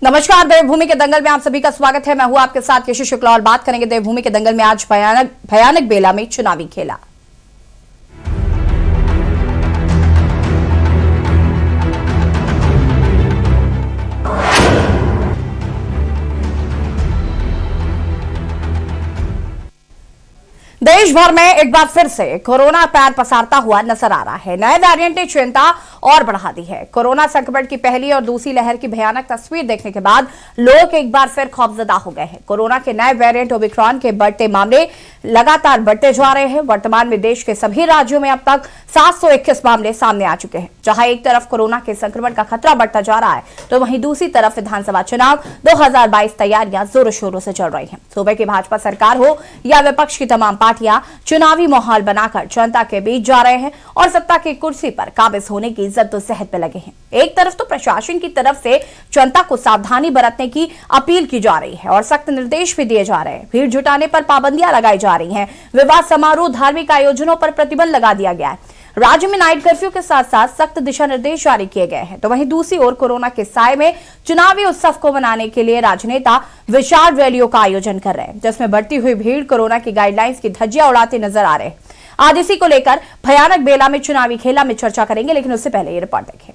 नमस्कार, देवभूमि के दंगल में आप सभी का स्वागत है। मैं हूं आपके साथ यशु शुक्ला और बात करेंगे देवभूमि के दंगल में आज भयानक बेला में चुनावी खेला। देश भर में एक बार फिर से कोरोना पैर पसारता हुआ नजर आ रहा है। नए वेरिएंट ने चिंता और बढ़ा दी है। कोरोना संक्रमण की पहली और दूसरी लहर की भयानक तस्वीर देखने के बाद लोग एक बार फिर खौफजदा हो गए हैं। कोरोना के नए वेरिएंट ओमिक्रॉन के बढ़ते मामले लगातार बढ़ते जा रहे हैं। वर्तमान में देश के सभी राज्यों में अब तक 721 मामले सामने आ चुके हैं। जहां एक तरफ कोरोना के संक्रमण का खतरा बढ़ता जा रहा है, तो वहीं दूसरी तरफ विधानसभा चुनाव 2022 तैयारियां जोरों शोरों से चल रही हैं। सूबे की भाजपा सरकार हो या विपक्ष की तमाम पार्टियां चुनावी माहौल बनाकर जनता के बीच जा रहे हैं और सत्ता की कुर्सी पर काबिज होने की जद्दोजहद में लगे हैं। एक तरफ तो प्रशासन की तरफ से जनता को सावधानी बरतने की अपील की जा रही है और सख्त निर्देश भी दिए जा रहे हैं। भीड़ जुटाने पर पाबंदियां लगाई जा रही हैं। विवाह समारोह, धार्मिक आयोजनों पर प्रतिबंध लगा दिया गया है। राज्य में नाइट कर्फ्यू के साथ साथ सख्त दिशा निर्देश जारी किए गए हैं। तो वहीं दूसरी ओर कोरोना के साए में चुनावी उत्सव को मनाने के लिए राजनेता विशाल रैलियों का आयोजन कर रहे हैं, जिसमें बढ़ती हुई भीड़ कोरोना की गाइडलाइंस की धज्जियां उड़ाते नजर आ रहे हैं। आज इसी को लेकर भयानक बेला में चुनावी खेला में चर्चा करेंगे, लेकिन उससे पहले ये रिपोर्ट देखें।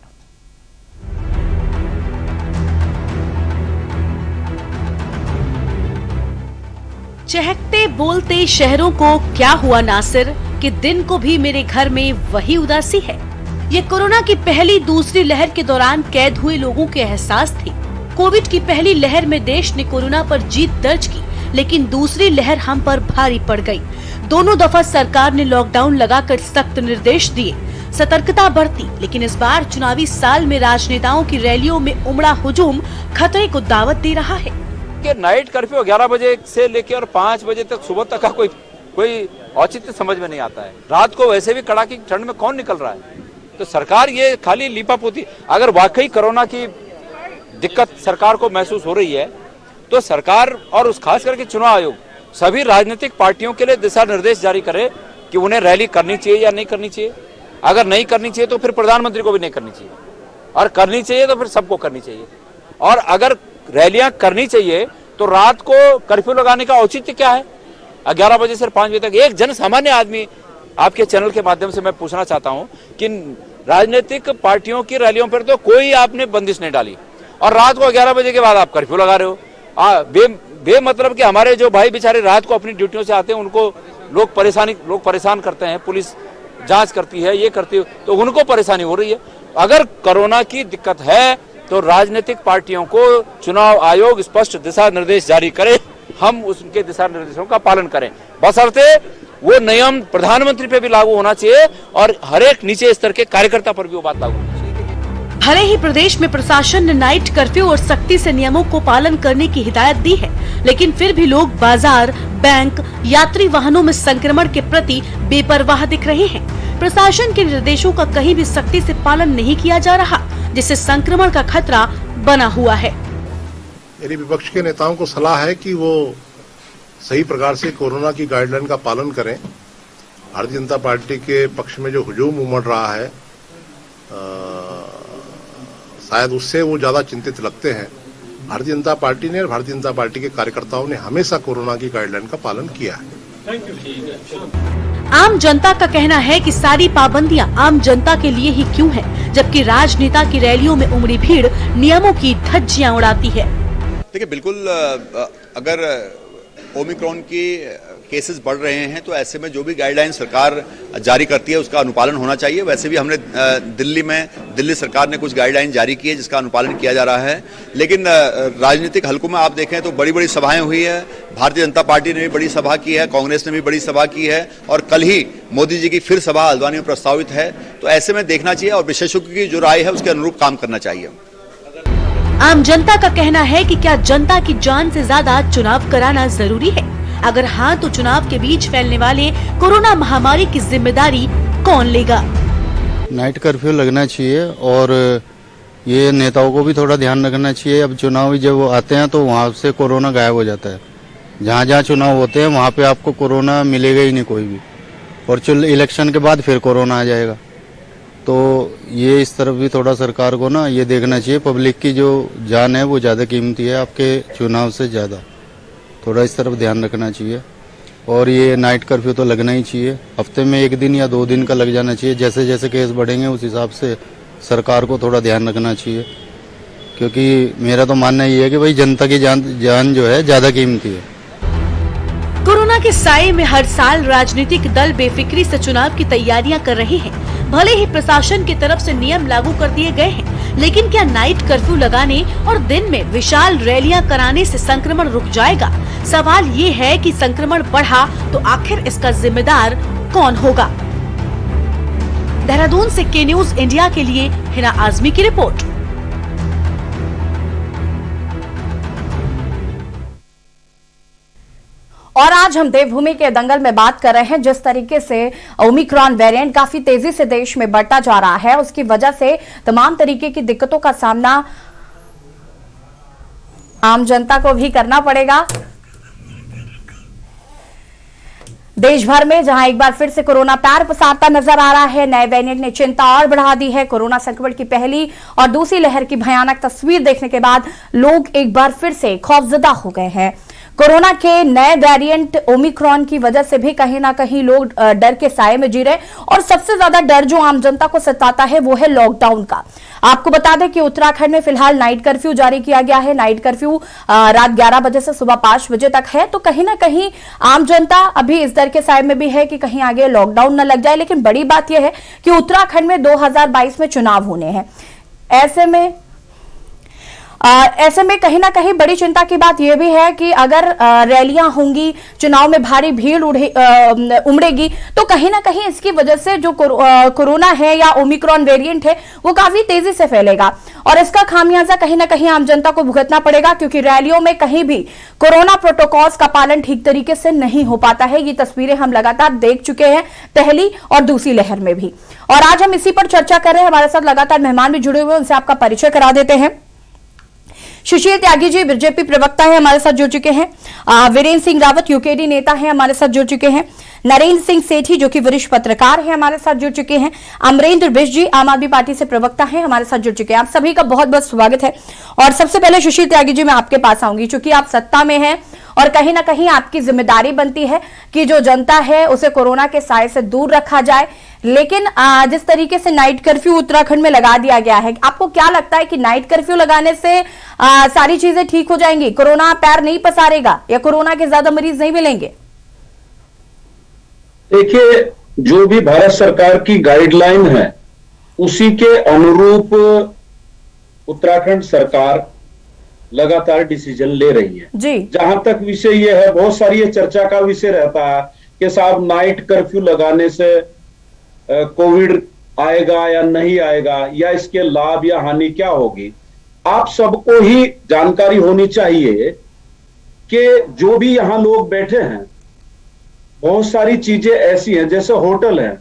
चहकते बोलते शहरों को क्या हुआ नासिर कि दिन को भी मेरे घर में वही उदासी है। ये कोरोना की पहली दूसरी लहर के दौरान कैद हुए लोगों के एहसास थे। कोविड की पहली लहर में देश ने कोरोना पर जीत दर्ज की, लेकिन दूसरी लहर हम पर भारी पड़ गई। दोनों दफा सरकार ने लॉकडाउन लगाकर सख्त निर्देश दिए, सतर्कता बरती, लेकिन इस बार चुनावी साल में राजनेताओं की रैलियों में उमड़ा हुजूम खतरे को दावत दे रहा है। कि नाइट कर्फ्यू 11 बजे से लेकर और 5 बजे तक सुबह तक का कोई औचित्य समझ में नहीं आता है। रात को वैसे भी कड़ाके की ठंड में कौन निकल रहा है? तो सरकार ये खाली लीपापोती, अगर वाकई कोरोना की दिक्कत सरकार को महसूस हो रही है तो सरकार और उस खास करके चुनाव आयोग सभी राजनीतिक पार्टियों के लिए दिशा निर्देश जारी करे कि उन्हें रैली करनी चाहिए या नहीं करनी चाहिए। अगर नहीं करनी चाहिए तो फिर प्रधानमंत्री को भी नहीं करनी चाहिए, और करनी चाहिए तो फिर सबको करनी चाहिए। और अगर रैलियां करनी चाहिए तो रात को कर्फ्यू लगाने का औचित्य क्या है? 11 बजे से 5 बजे तक एक जन सामान्य आदमी, आपके चैनल के माध्यम से मैं पूछना चाहता हूं कि राजनीतिक पार्टियों की रैलियों पर तो कोई आपने बंदिश नहीं डाली, और रात को 11 बजे के बाद आप कर्फ्यू लगा रहे हो। बेमतलब कि हमारे जो भाई बेचारे रात को अपनी ड्यूटियों से आते हैं, उनको लोग परेशान करते हैं, पुलिस जांच करती है, ये करती है, तो उनको परेशानी हो रही है। अगर कोरोना की दिक्कत है तो राजनीतिक पार्टियों को चुनाव आयोग स्पष्ट दिशा निर्देश जारी करे, हम उनके दिशा निर्देशों का पालन करें, बशर्ते वो नियम प्रधानमंत्री पे भी लागू होना चाहिए और हर एक नीचे स्तर के कार्यकर्ता पर भी वो बात लागू होनी चाहिए। भले ही प्रदेश में प्रशासन ने नाइट कर्फ्यू और सख्ती से नियमों को पालन करने की हिदायत दी है, लेकिन फिर भी लोग बाजार, बैंक, यात्री वाहनों में संक्रमण के प्रति बेपरवाह दिख रहे हैं। प्रशासन के निर्देशों का कहीं भी सख्ती से पालन नहीं किया जा रहा, जिससे संक्रमण का खतरा बना हुआ है। मेरी विपक्ष के नेताओं को सलाह है कि वो सही प्रकार से कोरोना की गाइडलाइन का पालन करें। भारतीय जनता पार्टी के पक्ष में जो हुजूम उमड़ रहा है, शायद उससे वो ज्यादा चिंतित लगते हैं। भारतीय जनता पार्टी ने और भारतीय जनता पार्टी के कार्यकर्ताओं ने हमेशा कोरोना की गाइडलाइन का पालन किया है। आम जनता का कहना है कि सारी पाबंदियां आम जनता के लिए ही क्यों है, जबकि राजनेता की रैलियों में उमड़ी भीड़ नियमों की धज्जियां उड़ाती है। देखिए, बिल्कुल अगर ओमिक्रॉन की केसेस बढ़ रहे हैं तो ऐसे में जो भी गाइडलाइन सरकार जारी करती है उसका अनुपालन होना चाहिए। वैसे भी हमने दिल्ली सरकार ने कुछ गाइडलाइन जारी की है जिसका अनुपालन किया जा रहा है, लेकिन राजनीतिक हलकों में आप देखें तो बड़ी बड़ी सभाएं हुई है। भारतीय जनता पार्टी ने भी बड़ी सभा की है, कांग्रेस ने भी बड़ी सभा की है, और कल ही मोदी जी की फिर सभा हल्द्वानी में प्रस्तावित है। तो ऐसे में देखना चाहिए और विशेषज्ञों की जो राय है उसके अनुरूप काम करना चाहिए। आम जनता का कहना है कि क्या जनता की जान से ज्यादा चुनाव कराना जरूरी है? अगर हाँ, तो चुनाव के बीच फैलने वाले कोरोना महामारी की जिम्मेदारी कौन लेगा? नाइट कर्फ्यू लगना चाहिए और ये नेताओं को भी थोड़ा ध्यान रखना चाहिए। अब चुनाव जब वो आते हैं तो वहाँ से कोरोना गायब हो जाता है। जहाँ जहाँ चुनाव होते हैं वहाँ पे आपको कोरोना मिलेगा ही नहीं कोई भी, और इलेक्शन के बाद फिर कोरोना आ जाएगा। तो ये इस तरफ भी थोड़ा सरकार को ना ये देखना चाहिए, पब्लिक की जो जान है वो ज़्यादा कीमती है आपके चुनाव से ज़्यादा, थोड़ा इस तरफ ध्यान रखना चाहिए। और ये नाइट कर्फ्यू तो लगना ही चाहिए, हफ्ते में 1 दिन या 2 दिन का लग जाना चाहिए, जैसे जैसे केस बढ़ेंगे उस हिसाब से सरकार को थोड़ा ध्यान रखना चाहिए, क्योंकि मेरा तो मानना ये है कि भाई जनता की जान जो है ज़्यादा कीमती है। कोरोना के साए में हर साल राजनीतिक दल बेफिक्री से चुनाव की तैयारियां कर रहे हैं। भले ही प्रशासन की तरफ से नियम लागू कर दिए गए हैं, लेकिन क्या नाइट कर्फ्यू लगाने और दिन में विशाल रैलियां कराने से संक्रमण रुक जाएगा? सवाल ये है कि संक्रमण बढ़ा तो आखिर इसका जिम्मेदार कौन होगा? देहरादून से के न्यूज इंडिया के लिए हिना आजमी की रिपोर्ट। और आज हम देवभूमि के दंगल में बात कर रहे हैं। जिस तरीके से ओमिक्रॉन वेरिएंट काफी तेजी से देश में बढ़ता जा रहा है, उसकी वजह से तमाम तरीके की दिक्कतों का सामना आम जनता को भी करना पड़ेगा। देश भर में जहां एक बार फिर से कोरोना पैर पसारता नजर आ रहा है, नए वेरिएंट ने चिंता और बढ़ा दी है। कोरोना संक्रमण की पहली और दूसरी लहर की भयानक तस्वीर देखने के बाद लोग एक बार फिर से खौफजदा हो गए हैं। कोरोना के नए वेरिएंट ओमिक्रॉन की वजह से भी कहीं ना कहीं लोग डर के साए में जी रहे, और सबसे ज्यादा डर जो आम जनता को सताता है वो है लॉकडाउन का। आपको बता दें कि उत्तराखंड में फिलहाल नाइट कर्फ्यू जारी किया गया है। नाइट कर्फ्यू रात 11 बजे से सुबह 5 बजे तक है, तो कहीं ना कहीं आम जनता अभी इस डर के साए में भी है कि कहीं आगे लॉकडाउन न लग जाए। लेकिन बड़ी बात यह है कि उत्तराखंड में 2022 में चुनाव होने हैं। ऐसे में कहीं ना कहीं बड़ी चिंता की बात यह भी है कि अगर रैलियां होंगी, चुनाव में भारी भीड़ उमड़ेगी, तो कहीं ना कहीं इसकी वजह से जो कोरोना है या ओमिक्रॉन वेरिएंट है वो काफी तेजी से फैलेगा, और इसका खामियाजा कहीं ना कहीं आम जनता को भुगतना पड़ेगा, क्योंकि रैलियों में कहीं भी कोरोना प्रोटोकॉल्स का पालन ठीक तरीके से नहीं हो पाता है। ये तस्वीरें हम लगातार देख चुके हैं, पहली और दूसरी लहर में भी। और आज हम इसी पर चर्चा कर रहे हैं। हमारे साथ लगातार मेहमान भी जुड़े हुए हैं, उनसे आपका परिचय करा देते हैं। सुशील त्यागी जी बीजेपी प्रवक्ता है, हमारे साथ जुड़ चुके हैं। वीरेंद्र सिंह रावत यूकेडी नेता है, हमारे साथ जुड़ चुके हैं। नरेंद्र सिंह सेठी जो कि वरिष्ठ पत्रकार है, हमारे साथ जुड़ चुके हैं। अमरेंद्र बिष्ट जी आम आदमी पार्टी से प्रवक्ता है, हमारे साथ जुड़ चुके हैं। आप सभी का बहुत बहुत स्वागत है। और सबसे पहले सुशील त्यागी जी मैं आपके पास आऊंगी, चूंकि आप सत्ता में हैं और कहीं ना कहीं आपकी जिम्मेदारी बनती है कि जो जनता है उसे कोरोना के साए से दूर रखा जाए। लेकिन जिस तरीके से नाइट कर्फ्यू उत्तराखंड में लगा दिया गया है, आपको क्या लगता है कि नाइट कर्फ्यू लगाने से सारी चीजें ठीक हो जाएंगी? कोरोना पैर नहीं पसारेगा या कोरोना के ज्यादा मरीज नहीं मिलेंगे? देखिए, जो भी भारत सरकार की गाइडलाइन है उसी के अनुरूप उत्तराखंड सरकार लगातार डिसीजन ले रही है जी। जहां तक विषय ये है, बहुत सारी ये चर्चा का विषय रहता है कि साहब नाइट कर्फ्यू लगाने से कोविड आएगा या नहीं आएगा, या इसके लाभ या हानि क्या होगी। आप सबको ही जानकारी होनी चाहिए कि जो भी यहां लोग बैठे हैं, बहुत सारी चीजें ऐसी हैं, जैसे होटल है,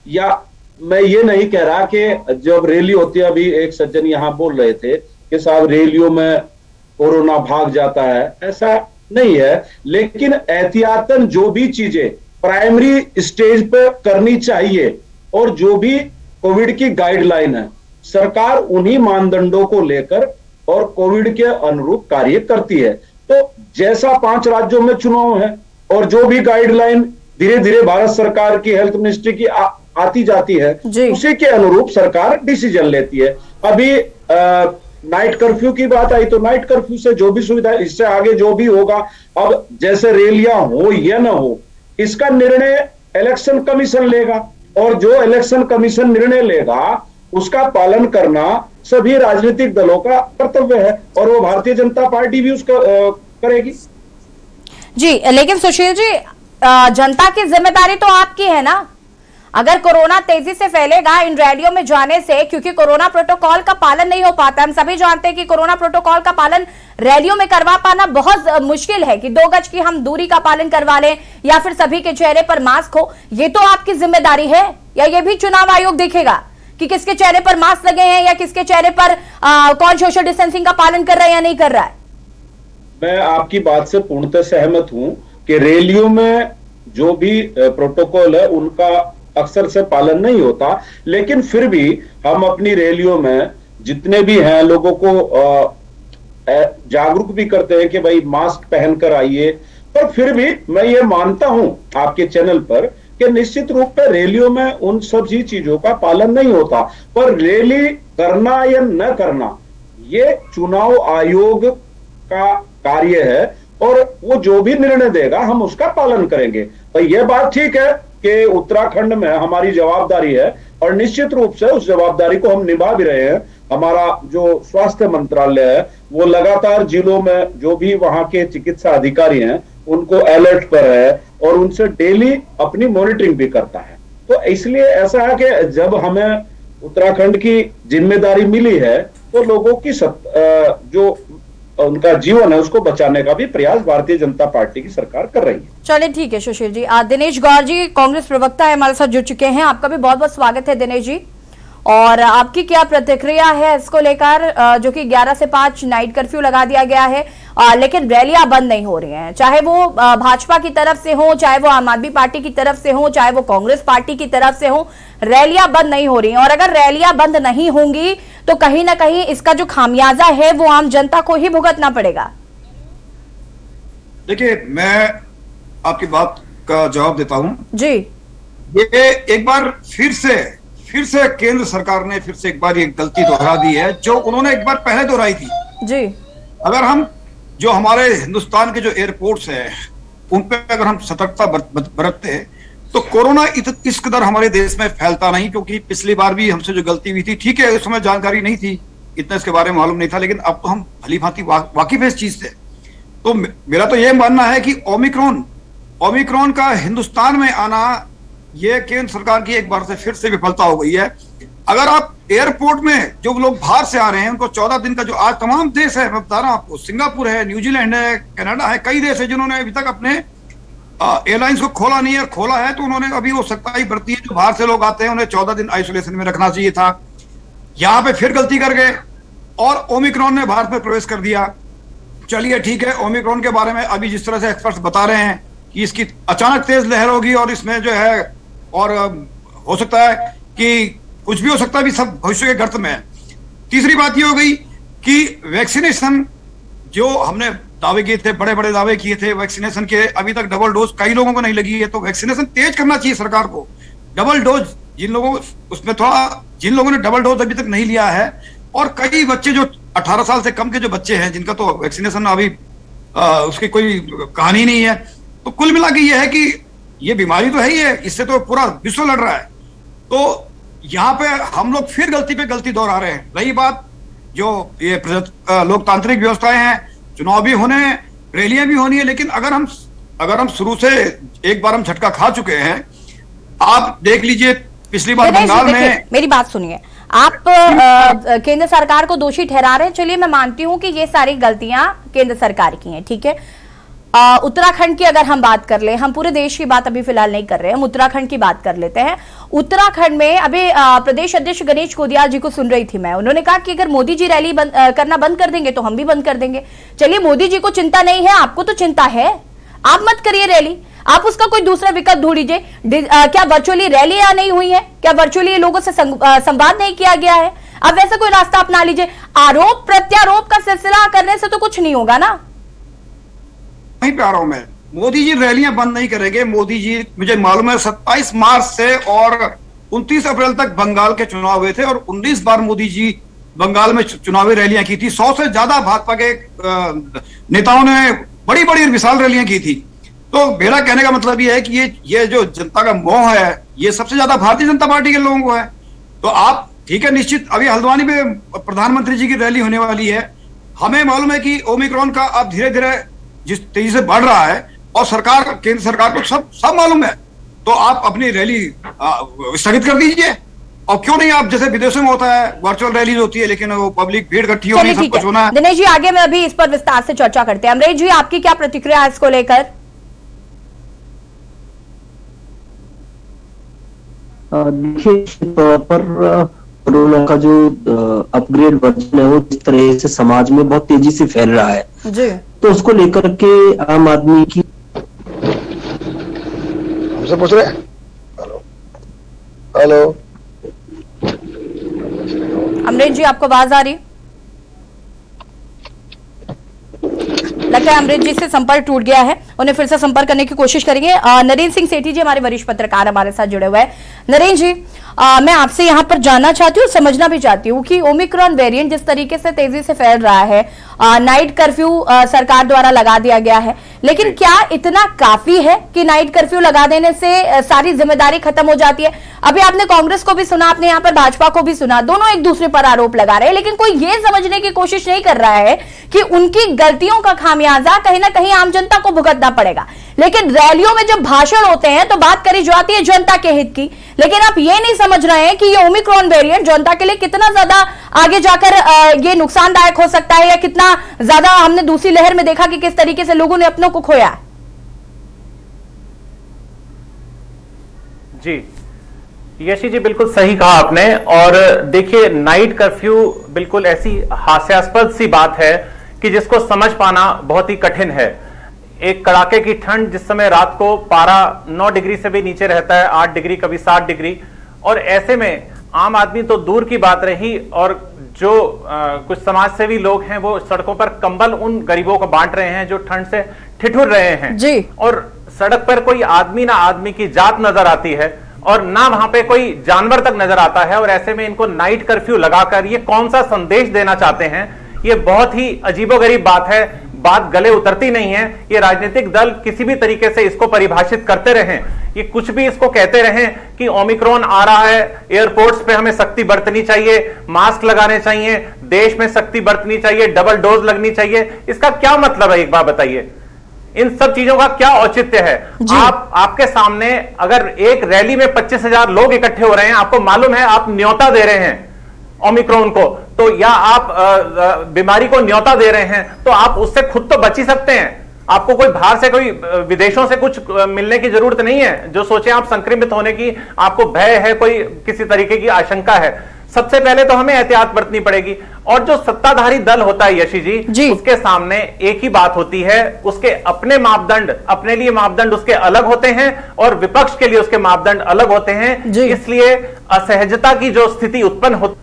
या मैं ये नहीं कह रहा कि जब रैली होती है, अभी एक सज्जन यहां बोल रहे थे कि साहब रैलियों में कोरोना भाग जाता है, ऐसा नहीं है। लेकिन एहतियातन जो भी चीजें प्राइमरी स्टेज पे करनी चाहिए और जो भी कोविड की गाइडलाइन है, सरकार उन्हीं मानदंडों को लेकर और कोविड के अनुरूप कार्य करती है। तो जैसा 5 राज्यों में चुनाव है और जो भी गाइडलाइन धीरे धीरे भारत सरकार की हेल्थ मिनिस्ट्री की आती जाती है, उसी के अनुरूप सरकार डिसीजन लेती है। अभी नाइट कर्फ्यू की बात आई तो नाइट कर्फ्यू से जो भी सुविधा, इससे आगे जो भी होगा, अब जैसे रैलियां हो या ना हो, इसका निर्णय इलेक्शन कमीशन लेगा, और जो इलेक्शन कमीशन निर्णय लेगा उसका पालन करना सभी राजनीतिक दलों का कर्तव्य है, और वो भारतीय जनता पार्टी भी उसका करेगी जी। लेकिन सुशील जी, जनता की जिम्मेदारी तो आपकी है ना। अगर कोरोना तेजी से फैलेगा इन रैलियों में जाने से, क्योंकि कोरोना प्रोटोकॉल का पालन नहीं हो पाता, हम सभी जानते हैं कि कोरोना प्रोटोकॉल का पालन रैलियों में करवा पाना बहुत मुश्किल है कि 2 गज की हम दूरी का पालन करवा लें या फिर सभी के चेहरे पर मास्क हो। ये तो आपकी जिम्मेदारी है, या ये भी चुनाव आयोग देखेगा कि किसके चेहरे पर मास्क लगे हैं या किसके चेहरे पर कौन सोशल डिस्टेंसिंग का पालन कर रहा है या नहीं कर रहा है? मैं आपकी बात से पूर्णतः सहमत हूं कि रैलियों में जो भी प्रोटोकॉल है उनका अक्सर से पालन नहीं होता, लेकिन फिर भी हम अपनी रैलियों में जितने भी हैं लोगों को जागरूक भी करते हैं कि भाई मास्क पहनकर आइए। पर फिर भी मैं ये मानता हूं आपके चैनल पर कि निश्चित रूप से रैलियों में उन सभी चीजों का पालन नहीं होता, पर रैली करना या न करना ये चुनाव आयोग का कार्य है और वो जो भी निर्णय देगा हम उसका पालन करेंगे। तो ये बात ठीक है कि उत्तराखंड में हमारी जवाबदारी है और निश्चित रूप से उस जवाबदारी को हम निभा भी रहे हैं। हमारा जो स्वास्थ्य मंत्रालय है वो लगातार जिलों में जो भी वहां के चिकित्सा अधिकारी हैं उनको अलर्ट पर है और उनसे डेली अपनी मॉनिटरिंग भी करता है। तो इसलिए ऐसा है कि जब हमें उत्तराखंड की जिम्मेदारी मिली है तो लोगों की जो उनका जीवन है उसको बचाने का भी प्रयास भारतीय जनता पार्टी की सरकार कर रही है। चलिए ठीक है सुशील जी। दिनेश गौर जी कांग्रेस प्रवक्ता है, हमारे साथ जुड़ चुके हैं। आपका भी बहुत बहुत स्वागत है दिनेश जी। और आपकी क्या प्रतिक्रिया है इसको लेकर, जो कि 11 से 5 नाइट कर्फ्यू लगा दिया गया है, लेकिन रैलियां बंद नहीं हो रही हैं, चाहे वो भाजपा की तरफ से हो, चाहे वो आम आदमी पार्टी की तरफ से हो, चाहे वो कांग्रेस पार्टी की तरफ से हो, रैलियां बंद नहीं हो रही हैं। और अगर रैलियां बंद नहीं होंगी तो कहीं ना कहीं इसका जो खामियाजा है वो आम जनता को ही भुगतना पड़ेगा। देखिए, मैं आपकी बात का जवाब देता हूं जी। ये एक बार फिर से केंद्र सरकार ने फिर से एक बार ये गलती दोहरा दी है जो उन्होंने एक बार पहले दोहराई थी जी। अगर हम जो हमारे हिंदुस्तान के जो एयरपोर्ट्स हैं उन पे अगर हम सतर्कता बरतते तो कोरोना इस कदर हमारे देश में फैलता नहीं, क्योंकि पिछली बार भी हमसे जो गलती हुई थी, ठीक है उस समय जानकारी नहीं थी, इतना इसके बारे में मालूम नहीं था, लेकिन अब तो हम भली भांति वाकिफ है इस चीज से। तो मेरा तो यह मानना है कि ओमिक्रॉन का हिंदुस्तान में आना ये केंद्र सरकार की एक बार से फिर से विफलता हो गई है। अगर आप एयरपोर्ट में जो लोग बाहर से आ रहे हैं उनको 14 दिन का जो आज तमाम देश है, मैं बता रहा हूं आपको, सिंगापुर है, न्यूजीलैंड है, कनाडा है, कई देश है जिन्होंने अभी तक अपने एयरलाइंस को खोला नहीं है, खोला है तो उन्होंने अभी वो सख्ताई बरती है। जो बाहर से लोग आते हैं उन्हें 14 दिन आइसोलेशन में रखना चाहिए था। यहाँ पे फिर गलती कर गए और ओमिक्रॉन ने भारत में प्रवेश कर दिया। चलिए ठीक है, ओमिक्रॉन के बारे में अभी जिस तरह से एक्सपर्ट्स बता रहे हैं कि इसकी अचानक तेज लहर होगी और इसमें जो है और हो सकता है कि कुछ भी हो सकता है, भी सब भविष्य के गर्त में है। तीसरी बात ये हो गई कि वैक्सीनेशन जो हमने दावे किए थे, बड़े बड़े दावे किए थे वैक्सीनेशन के, अभी तक डबल डोज कई लोगों को नहीं लगी है, तो वैक्सीनेशन तेज करना चाहिए सरकार को। डबल डोज जिन लोगों ने डबल डोज अभी तक नहीं लिया है और कई बच्चे जो 18 साल से कम के जो बच्चे हैं जिनका तो वैक्सीनेशन अभी उसकी कोई कहानी नहीं है। तो कुल मिला के ये है कि ये बीमारी तो है ही है, इससे तो पूरा विश्व लड़ रहा है। तो यहाँ पे हम लोग फिर गलती पे गलती दोहरा रहे हैं। रही बात जो ये लोकतांत्रिक व्यवस्थाएं हैं, चुनाव भी होने हैं, रैलियां भी होनी है, लेकिन अगर हम शुरू से एक बार हम झटका खा चुके हैं। आप देख लीजिए पिछली बार बंगाल में, मेरी बात सुनिए, आप केंद्र सरकार को दोषी ठहरा रहे हैं। चलिए मैं मानती हूं कि ये सारी गलतियां केंद्र सरकार की हैं, ठीक है। उत्तराखंड की अगर हम बात कर ले, हम पूरे देश की बात अभी फिलहाल नहीं कर रहे हैं, हम उत्तराखंड की बात कर लेते हैं। उत्तराखंड में अभी प्रदेश अध्यक्ष गणेश कोदियाल जी को सुन रही थी मैं, उन्होंने कहा कि अगर मोदी जी रैली करना बंद कर देंगे तो हम भी बंद कर देंगे। चलिए मोदी जी को चिंता नहीं है, आपको तो चिंता है, आप मत करिए रैली, आप उसका कोई दूसरा विकल्प ढूंढ लीजिए। क्या वर्चुअली रैलियां नहीं हुई है? क्या वर्चुअली लोगों से संवाद नहीं किया गया है? अब वैसा कोई रास्ता अपना लीजिए। आरोप प्रत्यारोप का सिलसिला करने से तो कुछ नहीं होगा ना। नहीं पे आ रहा हूं मैं, मोदी जी रैलियां बंद नहीं करेंगे। मोदी जी, मुझे मालूम है 27 मार्च से और 29 अप्रैल तक बंगाल के चुनाव हुए थे और 19 बार मोदी जी बंगाल में चुनावी रैलियां की थी। 100 से ज्यादा भाजपा के नेताओं ने बड़ी बड़ी विशाल रैलियां की थी। तो मेरा कहने का मतलब ये है कि ये जो जनता का मोह है ये सबसे ज्यादा भारतीय जनता पार्टी के लोगों को है। तो आप ठीक है, निश्चित अभी हल्द्वानी में प्रधानमंत्री जी की रैली होने वाली है। हमें मालूम है कि ओमिक्रॉन का अब धीरे धीरे जिस तेजी से बढ़ रहा है और सरकार, केंद्र सरकार को सब मालूम है, तो आप अपनी रैली स्थगित कर दीजिए। और क्यों नहीं, आप जैसे विदेशों में होता है वर्चुअल रैली होती है लेकिन वो पब्लिक भीड़ इकट्ठी होनी, सब कुछ होना है। दिनेश जी आगे में अभी इस पर विस्तार से चर्चा करते हैं। अमरेश जी आपकी क्या प्रतिक्रिया है इसको लेकर? देखिए, तौर पर कोरोना का जो अपग्रेड वर्जन है वो जिस तरह से समाज में बहुत तेजी से फैल रहा है जी, तो उसको लेकर के आम आदमी की हमसे पूछ रहे हैं। हेलो, अमरीश जी, आपको आवाज आ रही? लगता है अमरीश जी से संपर्क टूट गया है, उन्हें फिर से संपर्क करने की कोशिश करेंगे। नरेंद्र सिंह सेठी जी हमारे वरिष्ठ पत्रकार हमारे साथ जुड़े हुए हैं। नरेंद्र जी, मैं आपसे यहाँ पर जानना चाहती हूँ, समझना भी चाहती हूँ कि ओमिक्रॉन वेरिएंट जिस तरीके से तेजी से फैल रहा है, नाइट कर्फ्यू सरकार द्वारा लगा दिया गया है, लेकिन क्या इतना काफी है कि नाइट कर्फ्यू लगा देने से सारी जिम्मेदारी खत्म हो जाती है? अभी आपने कांग्रेस को भी सुना, आपने यहाँ पर भाजपा को भी सुना, दोनों एक दूसरे पर आरोप लगा रहे हैं, लेकिन कोई ये समझने की कोशिश नहीं कर रहा है कि उनकी गलतियों का खामियाजा कहीं ना कहीं आम जनता को भुगतना पड़ेगा। लेकिन रैलियों में जब भाषण होते हैं तो बात करी जाती है जनता के हित की, लेकिन आप ये नहीं समझ रहे हैं कि ये ओमिक्रॉन वेरिएंट जनता के लिए कितना ज्यादा आगे जाकर ये नुकसानदायक हो सकता है, या कितना ज्यादा हमने दूसरी लहर में देखा कि किस तरीके से लोगों ने अपनों को खोया है। जी यशी जी, बिल्कुल सही कहा आपने। और देखिए, नाइट कर्फ्यू बिल्कुल ऐसी हास्यास्पद सी बात है कि जिसको समझ पाना बहुत ही कठिन है। एक कड़ाके की ठंड, जिस समय रात को पारा 9 डिग्री से भी नीचे रहता है, 8 डिग्री, कभी 7 डिग्री, और ऐसे में आम आदमी तो दूर की बात रही, और जो कुछ समाजसेवी लोग हैं वो सड़कों पर कंबल उन गरीबों को बांट रहे हैं जो ठंड से ठिठुर रहे हैं जी। और सड़क पर कोई आदमी ना आदमी की जात नजर आती है और ना वहां पे कोई जानवर तक नजर आता है, और ऐसे में इनको नाइट कर्फ्यू लगाकर ये कौन सा संदेश देना चाहते हैं? ये बहुत ही अजीबोगरीब बात है, बात गले उतरती नहीं है। ये राजनीतिक दल किसी भी तरीके से इसको परिभाषित करते रहें, ये कुछ भी इसको कहते रहें कि ओमिक्रॉन आ रहा है, एयरपोर्ट्स पे हमें सख्ती बरतनी चाहिए, मास्क लगाने चाहिए, देश में सख्ती बरतनी चाहिए, डबल डोज लगनी चाहिए, इसका क्या मतलब है? एक बार बताइए, इन सब चीजों का क्या औचित्य है? आपके सामने अगर एक रैली में 25,000 लोग इकट्ठे हो रहे हैं, आपको मालूम है आप न्योता दे रहे हैं ओमिक्रॉन को, तो या आप बीमारी को न्योता दे रहे हैं, तो आप उससे खुद तो बच ही सकते हैं। आपको कोई बाहर से, कोई विदेशों से कुछ मिलने की जरूरत नहीं है। जो सोचे आप संक्रमित होने की आपको भय है, कोई किसी तरीके की आशंका है, सबसे पहले तो हमें एहतियात बरतनी पड़ेगी। और जो सत्ताधारी दल होता है यशी जी, उसके सामने एक ही बात होती है, उसके अपने मापदंड, अपने लिए मापदंड उसके अलग होते हैं और विपक्ष के लिए उसके मापदंड अलग होते हैं। इसलिए असहजता की जो स्थिति उत्पन्न होती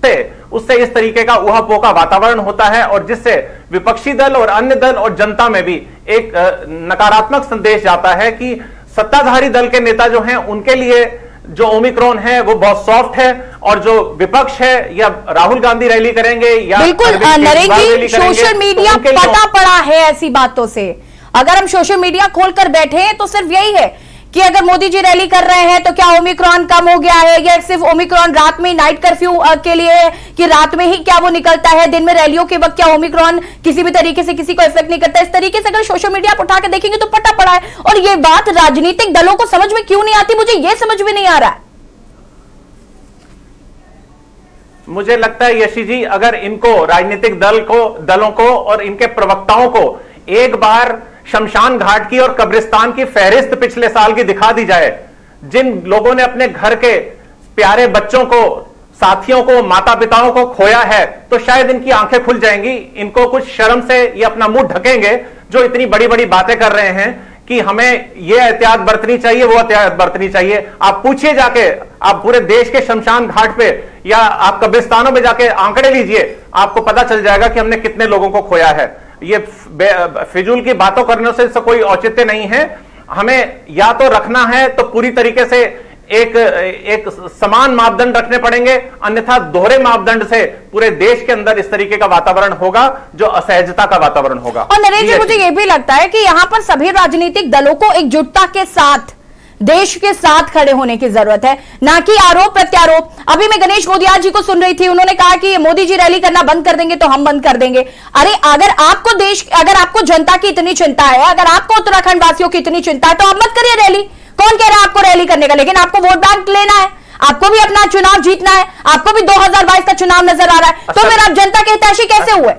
है, उससे इस तरीके का ऊहापोह का वातावरण होता है, और जिससे विपक्षी दल और अन्य दल और जनता में भी एक नकारात्मक संदेश जाता है कि सत्ताधारी दल के नेता जो हैं उनके लिए जो ओमिक्रॉन है वो बहुत सॉफ्ट है, और जो विपक्ष है, या राहुल गांधी रैली करेंगे या बिल्कुल नरेंद्र जी, सोशल मीडिया पटा पड़ा है ऐसी बातों से। अगर हम सोशल मीडिया खोलकर बैठे हैं तो सिर्फ यही है कि अगर मोदी जी रैली कर रहे हैं तो क्या ओमिक्रॉन कम हो गया है, या सिर्फ ओमिक्रॉन रात में नाइट कर्फ्यू के लिए कि रात में ही क्या वो निकलता है, दिन में रैलियों के वक्त क्या ओमिक्रॉन किसी भी तरीके से किसी को इफेक्ट नहीं करता? इस तरीके से अगर सोशल मीडिया पर उठा के देखेंगे तो पटा पड़ा है। और ये बात राजनीतिक दलों को समझ में क्यों नहीं आती, मुझे ये समझ में नहीं आ रहा है। मुझे लगता है यशी जी, अगर इनको राजनीतिक दलों को और इनके प्रवक्ताओं को एक बार शमशान घाट की और कब्रिस्तान की फहरिस्त पिछले साल की दिखा दी जाए, जिन लोगों ने अपने घर के प्यारे बच्चों को, साथियों को, माता पिताओं को खोया है, तो शायद इनकी आंखें खुल जाएंगी। इनको कुछ शर्म से ये अपना मुंह ढकेंगे जो इतनी बड़ी बड़ी बातें कर रहे हैं कि हमें ये एहतियात बरतनी चाहिए, वो एहतियात बरतनी चाहिए। आप पूछिए जाके, आप पूरे देश के शमशान घाट पे या आप कब्रिस्तानों में जाके आंकड़े लीजिए, आपको पता चल जाएगा कि हमने कितने लोगों को खोया है। ये फिजूल की बातों करने से कोई औचित्य नहीं है। हमें या तो रखना है तो पूरी तरीके से एक समान मापदंड रखने पड़ेंगे, अन्यथा दोहरे मापदंड से पूरे देश के अंदर इस तरीके का वातावरण होगा जो असहजता का वातावरण होगा। और नरेंद्र जी, मुझे यह भी लगता है कि यहां पर सभी राजनीतिक दलों को एकजुटता के साथ, देश के साथ खड़े होने की जरूरत है, ना कि आरोप प्रत्यारोप। अभी मैं गणेश गोदिया जी को सुन रही थी, उन्होंने कहा कि मोदी जी रैली करना बंद कर देंगे तो हम बंद कर देंगे। अरे अगर आपको जनता की इतनी चिंता है, अगर आपको उत्तराखंड वासियों की इतनी चिंता है, तो आप मत करिए रैली। कौन कह रहा है आपको रैली करने का? लेकिन आपको वोट बैंक लेना है, आपको भी अपना चुनाव जीतना है, आपको भी 2022 का चुनाव नजर आ रहा है, तो फिर आप जनता के हितैषी कैसे हुए?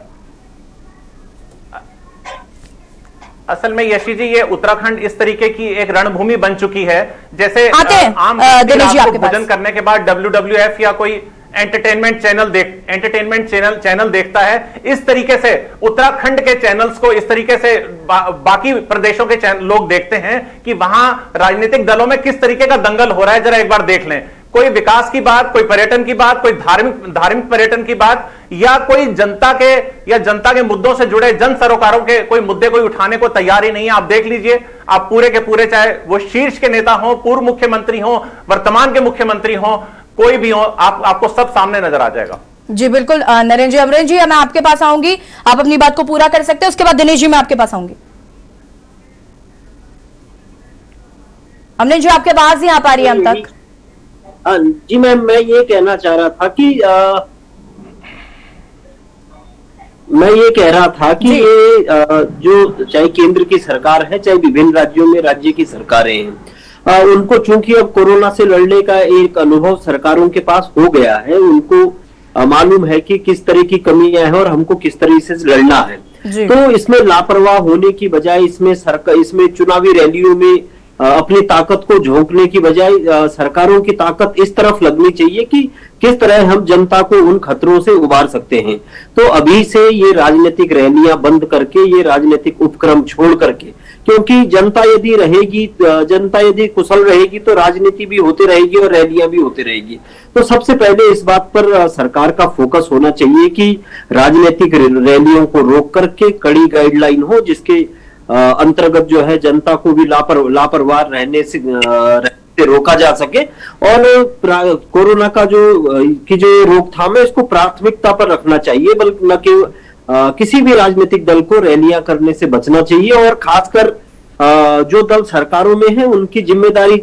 असल में यशी जी, ये उत्तराखंड इस तरीके की एक रणभूमि बन चुकी है, जैसे आम भोजन करने के बाद WWF या कोई एंटरटेनमेंट चैनल देखता है, इस तरीके से उत्तराखंड के चैनल्स को इस तरीके से बाकी प्रदेशों के लोग देखते हैं कि वहां राजनीतिक दलों में किस तरीके का दंगल हो रहा है। जरा एक बार देख लें। कोई विकास की बात, कोई पर्यटन की बात, कोई धार्मिक पर्यटन की बात, या कोई जनता के मुद्दों से जुड़े जन सरोकारों के कोई मुद्दे कोई उठाने को तैयार ही नहीं है। आप देख लीजिए, आप पूरे के पूरे, चाहे वो शीर्ष के नेता हो, पूर्व मुख्यमंत्री हो, वर्तमान के मुख्यमंत्री हो, कोई भी हो, आपको सब सामने नजर आ जाएगा। जी बिल्कुल नरेंद्र जी। अमरेंद्र जी, मैं आपके पास आऊंगी, आप अपनी बात को पूरा कर सकते हैं, उसके बाद दिनेश जी मैं आपके पास आऊंगी। अमरेंद्र जी, आपके आवाज नहीं आ पा रही है हम तक। जी मैं ये कहना चाह रहा था कि ये जो चाहे केंद्र की सरकार है, चाहे विभिन्न राज्यों में राज्य की सरकारें हैं, उनको चूंकि अब कोरोना से लड़ने का एक अनुभव सरकारों के पास हो गया है, उनको मालूम है कि किस तरह की कमियां हैं और हमको किस तरह से लड़ना है। तो इसमें लापरवाह होने की बजाय इसमें चुनावी रैलियों में अपनी ताकत को झोंकने की बजाय सरकारों की ताकत इस तरफ लगनी चाहिए कि किस तरह हम जनता को उन खतरों से उबार सकते हैं। तो अभी से ये राजनीतिक रैलियां बंद करके, ये राजनीतिक उपक्रम छोड़ करके, क्योंकि जनता यदि कुशल रहेगी तो राजनीति भी होती रहेगी और रैलियां भी होती रहेगी। तो सबसे पहले इस बात पर सरकार का फोकस होना चाहिए कि राजनीतिक रैलियों को रोक करके कड़ी गाइडलाइन हो, जिसके अंतर्गत जो है जनता को भी लापरवाह रहने से रोका जा सके, और कोरोना का जो रोकथाम है इसको प्राथमिकता पर रखना चाहिए, बल्कि न कि किसी भी राजनीतिक दल को रैलियां करने से बचना चाहिए। और खासकर जो दल सरकारों में है उनकी जिम्मेदारी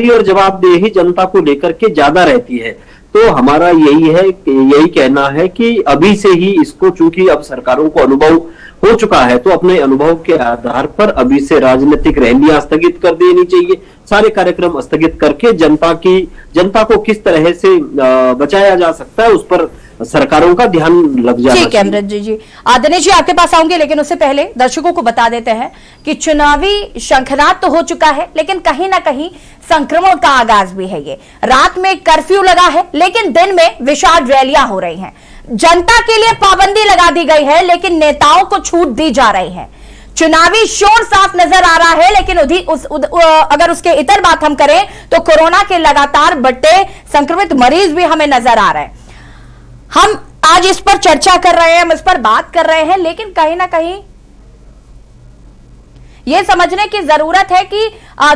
और जवाबदेही जनता को लेकर के ज्यादा रहती है। तो हमारा यही कहना है कि अभी से ही इसको, चूंकि अब सरकारों को अनुभव हो चुका है, तो अपने अनुभव के आधार पर अभी से राजनीतिक रैलियां स्थगित कर देनी चाहिए, सारे कार्यक्रम स्थगित करके जनता को किस तरह से बचाया जा सकता है उस पर सरकारों का ध्यान लग जाना। ठीक है अमृत जी। दिनेश जी आपके पास आऊंगे, लेकिन उससे पहले दर्शकों को बता देते हैं कि चुनावी शंखनाद तो हो चुका है, लेकिन कहीं ना कहीं संक्रमण का आगाज भी है। ये रात में कर्फ्यू लगा है, लेकिन दिन में विशाल रैलियां हो रही हैं। जनता के लिए पाबंदी लगा दी गई है, लेकिन नेताओं को छूट दी जा रही है। चुनावी शोर साफ नजर आ रहा है, लेकिन अगर उसके इतर बात हम करें तो कोरोना के लगातार बढ़ते संक्रमित मरीज भी हमें नजर आ रहे हैं। हम आज इस पर चर्चा कर रहे हैं, हम इस पर बात कर रहे हैं, लेकिन कहीं ना कहीं यह समझने की जरूरत है कि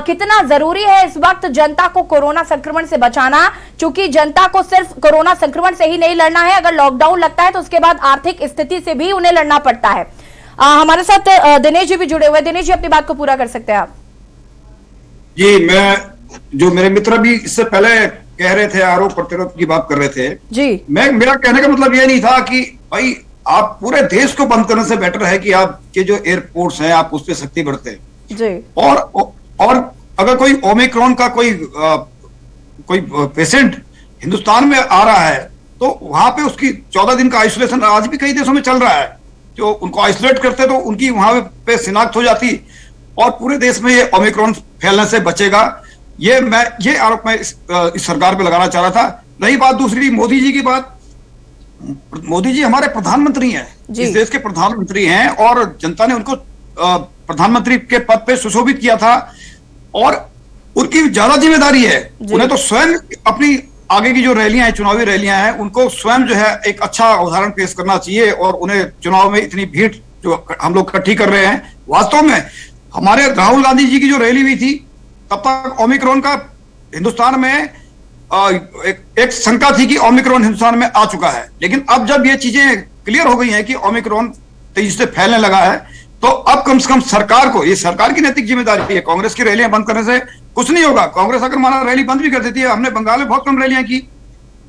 कितना जरूरी है इस वक्त जनता को कोरोना संक्रमण से बचाना, क्योंकि जनता को सिर्फ कोरोना संक्रमण से ही नहीं लड़ना है। अगर लॉकडाउन लगता है तो उसके बाद आर्थिक स्थिति से भी उन्हें लड़ना पड़ता है। हमारे साथ दिनेश जी भी जुड़े हुए हैं। दिनेश जी, अपनी बात को पूरा कर सकते हैं आप। जी, जो मेरे मित्र भी इससे पहले कह रहे थे, आरोप प्रतिरोध की बात कर रहे थे जी, मेरा कहने का मतलब ये नहीं था कि भाई आप पूरे देश को बंद करने से बेटर है कि आपके जो एयरपोर्ट्स हैं आप उस पर सख्ती बरतें जी। और अगर कोई ओमिक्रॉन का कोई पेशेंट हिंदुस्तान में आ रहा है तो वहां पे उसकी 14 दिन का आइसोलेशन आज भी कई देशों में चल रहा है। जो उनको आइसोलेट करते तो उनकी वहां पे शिनाख्त हो जाती और पूरे देश में ये ओमिक्रॉन फैलने से बचेगा। ये आरोप मैं इस सरकार पे लगाना चाह रहा था। रही बात दूसरी मोदी जी की बात, मोदी जी हमारे प्रधानमंत्री हैं, इस देश के प्रधानमंत्री हैं, और जनता ने उनको प्रधानमंत्री के पद पे सुशोभित किया था और उनकी ज्यादा जिम्मेदारी है। उन्हें तो स्वयं अपनी आगे की जो रैलियां हैं, चुनावी रैलियां हैं, उनको स्वयं जो है एक अच्छा उदाहरण पेश करना चाहिए। और उन्हें चुनाव में इतनी भीड़ जो हम लोग इकट्ठी कर रहे हैं, वास्तव में हमारे राहुल गांधी जी की जो रैली हुई थी तब तक ओमिक्रॉन का हिंदुस्तान में एक शंका थी कि ओमिक्रॉन हिंदुस्तान में आ चुका है। लेकिन अब जब ये चीजें क्लियर हो गई हैं कि ओमिक्रॉन तेजी से फैलने लगा है, तो अब कम से कम सरकार को, ये सरकार की नैतिक जिम्मेदारी है। कांग्रेस की रैलियां बंद करने से कुछ नहीं होगा। कांग्रेस अगर माना रैली बंद भी कर देती है, हमने बंगाल में बहुत कम रैलियां की,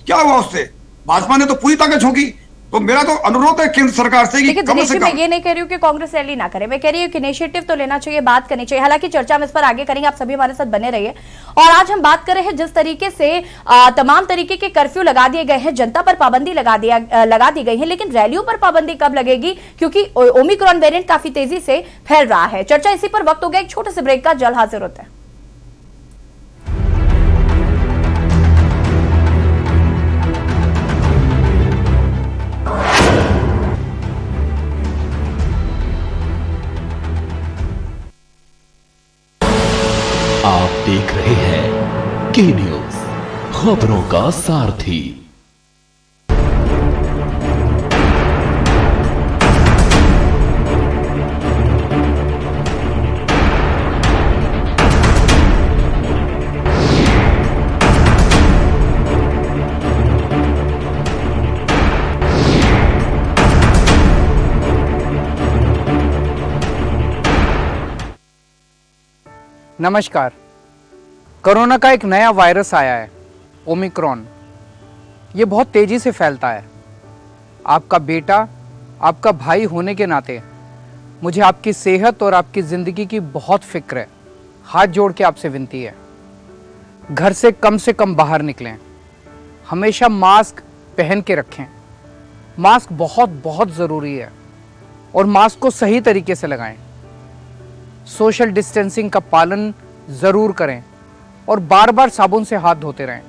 क्या हुआ उससे? भाजपा ने तो पूरी ताकत झोंकी। तो मेरा तो अनुरोध है केंद्र सरकार से कि कम से कम, मैं ये नहीं कह रही हूँ कि कांग्रेस रैली ना करे, मैं कह रही हूँ कि इनिशिएटिव तो लेना चाहिए, बात करनी चाहिए। हालांकि चर्चा हम इस पर आगे करेंगे, आप सभी हमारे साथ बने रहिए। और आज हम बात कर रहे हैं जिस तरीके से तमाम तरीके के कर्फ्यू लगा दिए गए हैं, जनता पर पाबंदी लगा दी गई है, लेकिन रैलियों पर पाबंदी कब लगेगी? क्योंकि ओमिक्रॉन वेरिएंट काफी तेजी से फैल रहा है। चर्चा इसी पर वक्त हो गया एक छोटे से ब्रेक का, जल्द हाजिर होते हैं। आप देख रहे हैं की न्यूज, खबरों का सारथी। नमस्कार। कोरोना का एक नया वायरस आया है, ओमिक्रॉन। ये बहुत तेजी से फैलता है। आपका बेटा, आपका भाई होने के नाते मुझे आपकी सेहत और आपकी ज़िंदगी की बहुत फिक्र है। हाथ जोड़ के आपसे विनती है, घर से कम बाहर निकलें। हमेशा मास्क पहन के रखें। मास्क बहुत बहुत ज़रूरी है और मास्क को सही तरीके से लगाएं। सोशल डिस्टेंसिंग का पालन ज़रूर करें और बार बार साबुन से हाथ धोते रहें।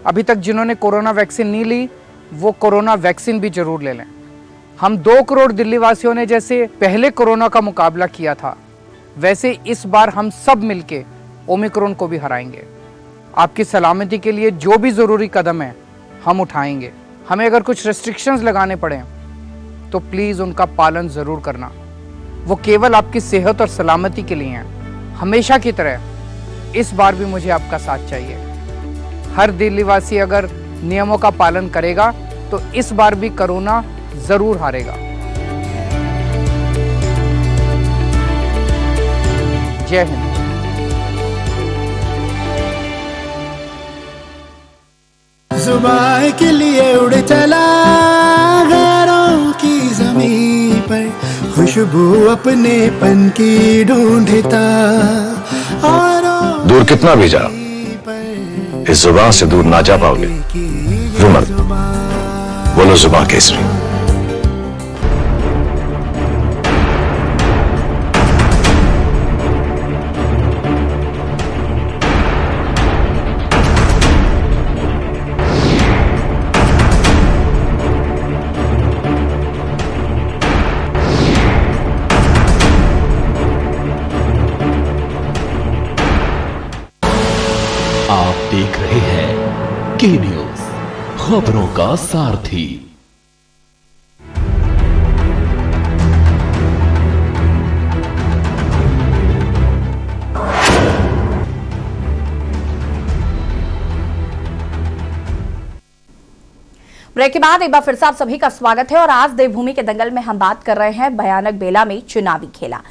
अभी तक जिन्होंने कोरोना वैक्सीन नहीं ली वो कोरोना वैक्सीन भी जरूर ले लें। हम 2 करोड़ दिल्ली वासियों ने जैसे पहले कोरोना का मुकाबला किया था, वैसे इस बार हम सब मिलके ओमिक्रॉन को भी हराएंगे। आपकी सलामती के लिए जो भी ज़रूरी कदम है हम उठाएंगे। हमें अगर कुछ रेस्ट्रिक्शंस लगाने पड़े तो प्लीज़ उनका पालन ज़रूर करना। वो केवल आपकी सेहत और सलामती के लिए हैं। हमेशा की तरह इस बार भी मुझे आपका साथ चाहिए। हर दिल्लीवासी अगर नियमों का पालन करेगा तो इस बार भी कोरोना जरूर हारेगा। जय हिंद। जुबान के लिए उड़ चला गैरों की ज़मीं पर, खुशबू अपने पन की ढूंढता। दूर कितना भी जाओ, इस जुबान से दूर ना जा पाओगे। रुमल, बोलो जुबान केसरी। आप देख रहे हैं की न्यूज, खबरों का सारथी। ब्रेक के बाद एक बार फिर से आप सभी का स्वागत है और आज देवभूमि के दंगल में हम बात कर रहे हैं भयानक बेला में चुनावी खेला।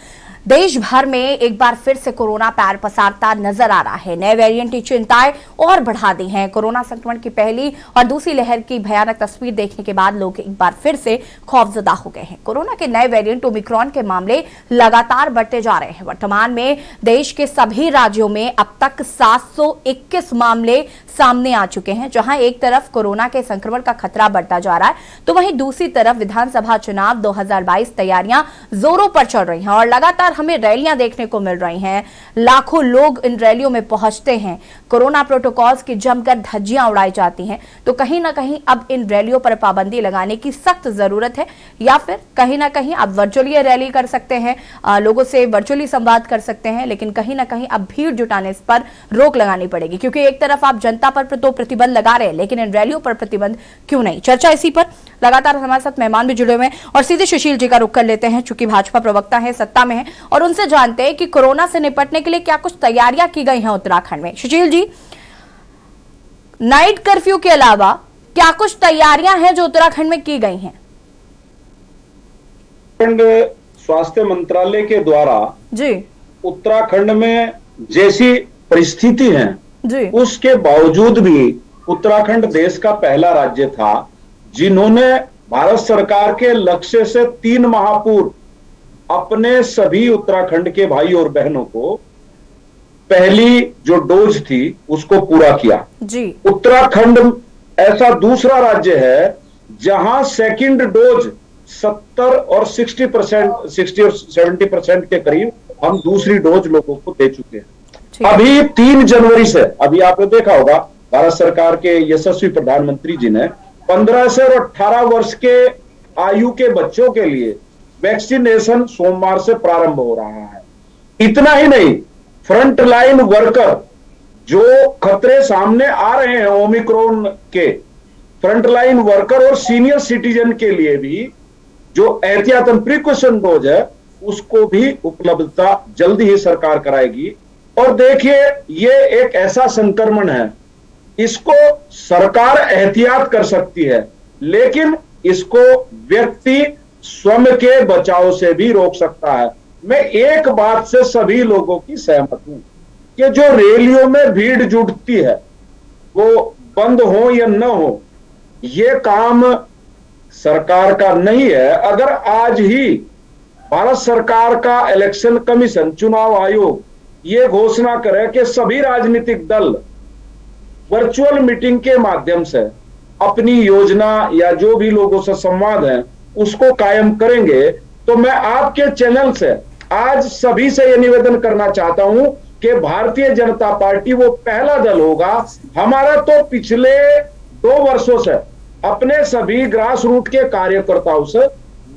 देश भर में एक बार फिर से कोरोना पैर पसारता नजर आ रहा है। नए वेरिएंट की चिंताएं और बढ़ा दी हैं। कोरोना संक्रमण की पहली और दूसरी लहर की भयानक तस्वीर देखने के बाद लोग एक बार फिर से खौफजदा हो गए हैं। कोरोना के नए वेरिएंट ओमिक्रॉन के मामले लगातार बढ़ते जा रहे हैं। वर्तमान में देश के सभी राज्यों में अब तक 721 मामले सामने आ चुके हैं। जहां एक तरफ कोरोना के संक्रमण का खतरा बढ़ता जा रहा है तो वहीं दूसरी तरफ विधानसभा चुनाव 2022 तैयारियां जोरों पर चल रही हैं और लगातार हमें रैलियां देखने को मिल रही हैं। लाखों लोग इन रैलियों में पहुंचते हैं। कोरोना प्रोटोकॉल्स की जमकर धज्जियां उड़ाई जाती हैं। तो कहीं ना कहीं अब इन रैलियों पर पाबंदी लगाने की सख्त जरूरत है या फिर कहीं ना कहीं आप वर्चुअली रैली कर सकते हैं, लोगों से वर्चुअली संवाद कर सकते हैं, लेकिन कहीं ना कहीं अब भीड़ जुटाने पर रोक लगानी पड़ेगी। क्योंकि एक तरफ आप जनता पर तो प्रतिबंध लगा रहे हैं लेकिन इन रैलियों पर प्रतिबंध क्यों नहीं। चर्चा इसी पर लगातार हमारे साथ मेहमान भी जुड़े हुए हैं और सीधे सुशील जी का रुख कर लेते हैं, चूंकि भाजपा प्रवक्ता है, सत्ता में है, और उनसे जानते हैं कि कोरोना से निपटने के लिए क्या कुछ तैयारियां की गई हैं उत्तराखंड में। सुशील जी, नाइट कर्फ्यू के अलावा क्या कुछ तैयारियां हैं जो उत्तराखंड में की गई हैं? स्वास्थ्य मंत्रालय के द्वारा जी उत्तराखंड में जैसी परिस्थिति है जी, उसके बावजूद भी उत्तराखंड देश का पहला राज्य था जिन्होंने भारत सरकार के लक्ष्य से 3 माह पूर्व अपने सभी उत्तराखंड के भाई और बहनों को पहली जो डोज थी उसको पूरा किया जी। उत्तराखंड ऐसा दूसरा राज्य है जहां सेकंड डोज 70 और 60% 60 और 70% के करीब हम दूसरी डोज लोगों को दे चुके हैं। अभी 3 जनवरी से, अभी आपने देखा होगा भारत सरकार के यशस्वी प्रधानमंत्री जी ने 15 से और 18 वर्ष के आयु के बच्चों के लिए वैक्सीनेशन सोमवार से प्रारंभ हो रहा है। इतना ही नहीं, फ्रंट लाइन वर्कर जो खतरे सामने आ रहे हैं ओमिक्रॉन के, फ्रंटलाइन वर्कर और सीनियर सिटीजन के लिए भी जो एहतियातन प्रिकॉशन डोज है उसको भी उपलब्धता जल्दी ही सरकार कराएगी। और देखिए, ये एक ऐसा संक्रमण है, इसको सरकार एहतियात कर सकती है, लेकिन इसको व्यक्ति स्वयं के बचाव से भी रोक सकता है। मैं एक बात से सभी लोगों की सहमत हूं कि जो रैलियों में भीड़ जुटती है वो बंद हो या न हो, ये काम सरकार का नहीं है। अगर आज ही भारत सरकार का इलेक्शन कमीशन, चुनाव आयोग ये घोषणा करे कि सभी राजनीतिक दल वर्चुअल मीटिंग के माध्यम से अपनी योजना या जो भी लोगों से संवाद है उसको कायम करेंगे, तो मैं आपके चैनल से आज सभी से यह निवेदन करना चाहता हूं कि भारतीय जनता पार्टी वो पहला दल होगा। हमारा तो पिछले 2 वर्षों से अपने सभी ग्रास रूट के कार्यकर्ताओं से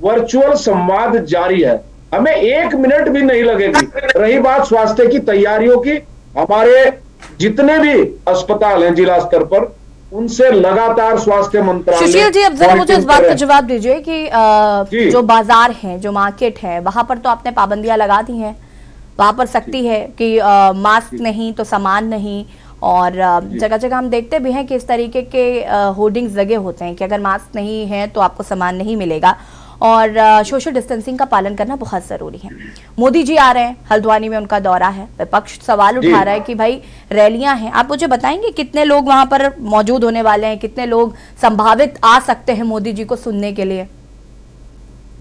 वर्चुअल संवाद जारी है, हमें 1 मिनट भी नहीं लगेगी। रही बात स्वास्थ्य की तैयारियों की, हमारे जितने भी अस्पताल हैं जिला स्तर पर, उनसे लगातार स्वास्थ्य मंत्रालय। सुशील जी, अब जरा मुझे इस बात का जवाब दीजिए कि जो बाजार हैं, जो मार्केट है, वहां पर तो आपने पाबंदियां लगा दी हैं, वहां पर सख्ती है कि मास्क नहीं तो सामान नहीं, और जगह जगह हम देखते भी हैं कि इस तरीके के होर्डिंग्स लगे होते हैं कि अगर मास्क नहीं है तो आपको सामान नहीं मिलेगा, और सोशल डिस्टेंसिंग का पालन करना बहुत जरूरी है। मोदी जी आ रहे हैं, हल्द्वानी में उनका दौरा है, विपक्ष सवाल उठा रहा है कि भाई रैलियां हैं, आप मुझे बताएंगे कितने लोग वहां पर मौजूद होने वाले हैं, कितने लोग संभावित आ सकते हैं मोदी जी को सुनने के लिए?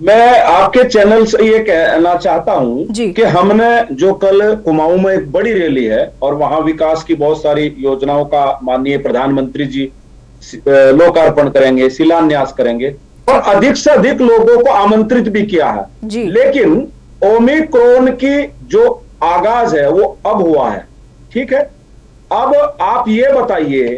मैं आपके चैनल से ये कहना चाहता हूं कि हमने जो कल कुमाऊं में एक बड़ी रैली है और वहां विकास की बहुत सारी योजनाओं का माननीय प्रधानमंत्री जी लोकार्पण करेंगे, शिलान्यास करेंगे, और अधिक से अधिक लोगों को आमंत्रित भी किया है। लेकिन ओमिक्रॉन की जो आगाज है वो अब हुआ है, ठीक है। अब आप ये बताइए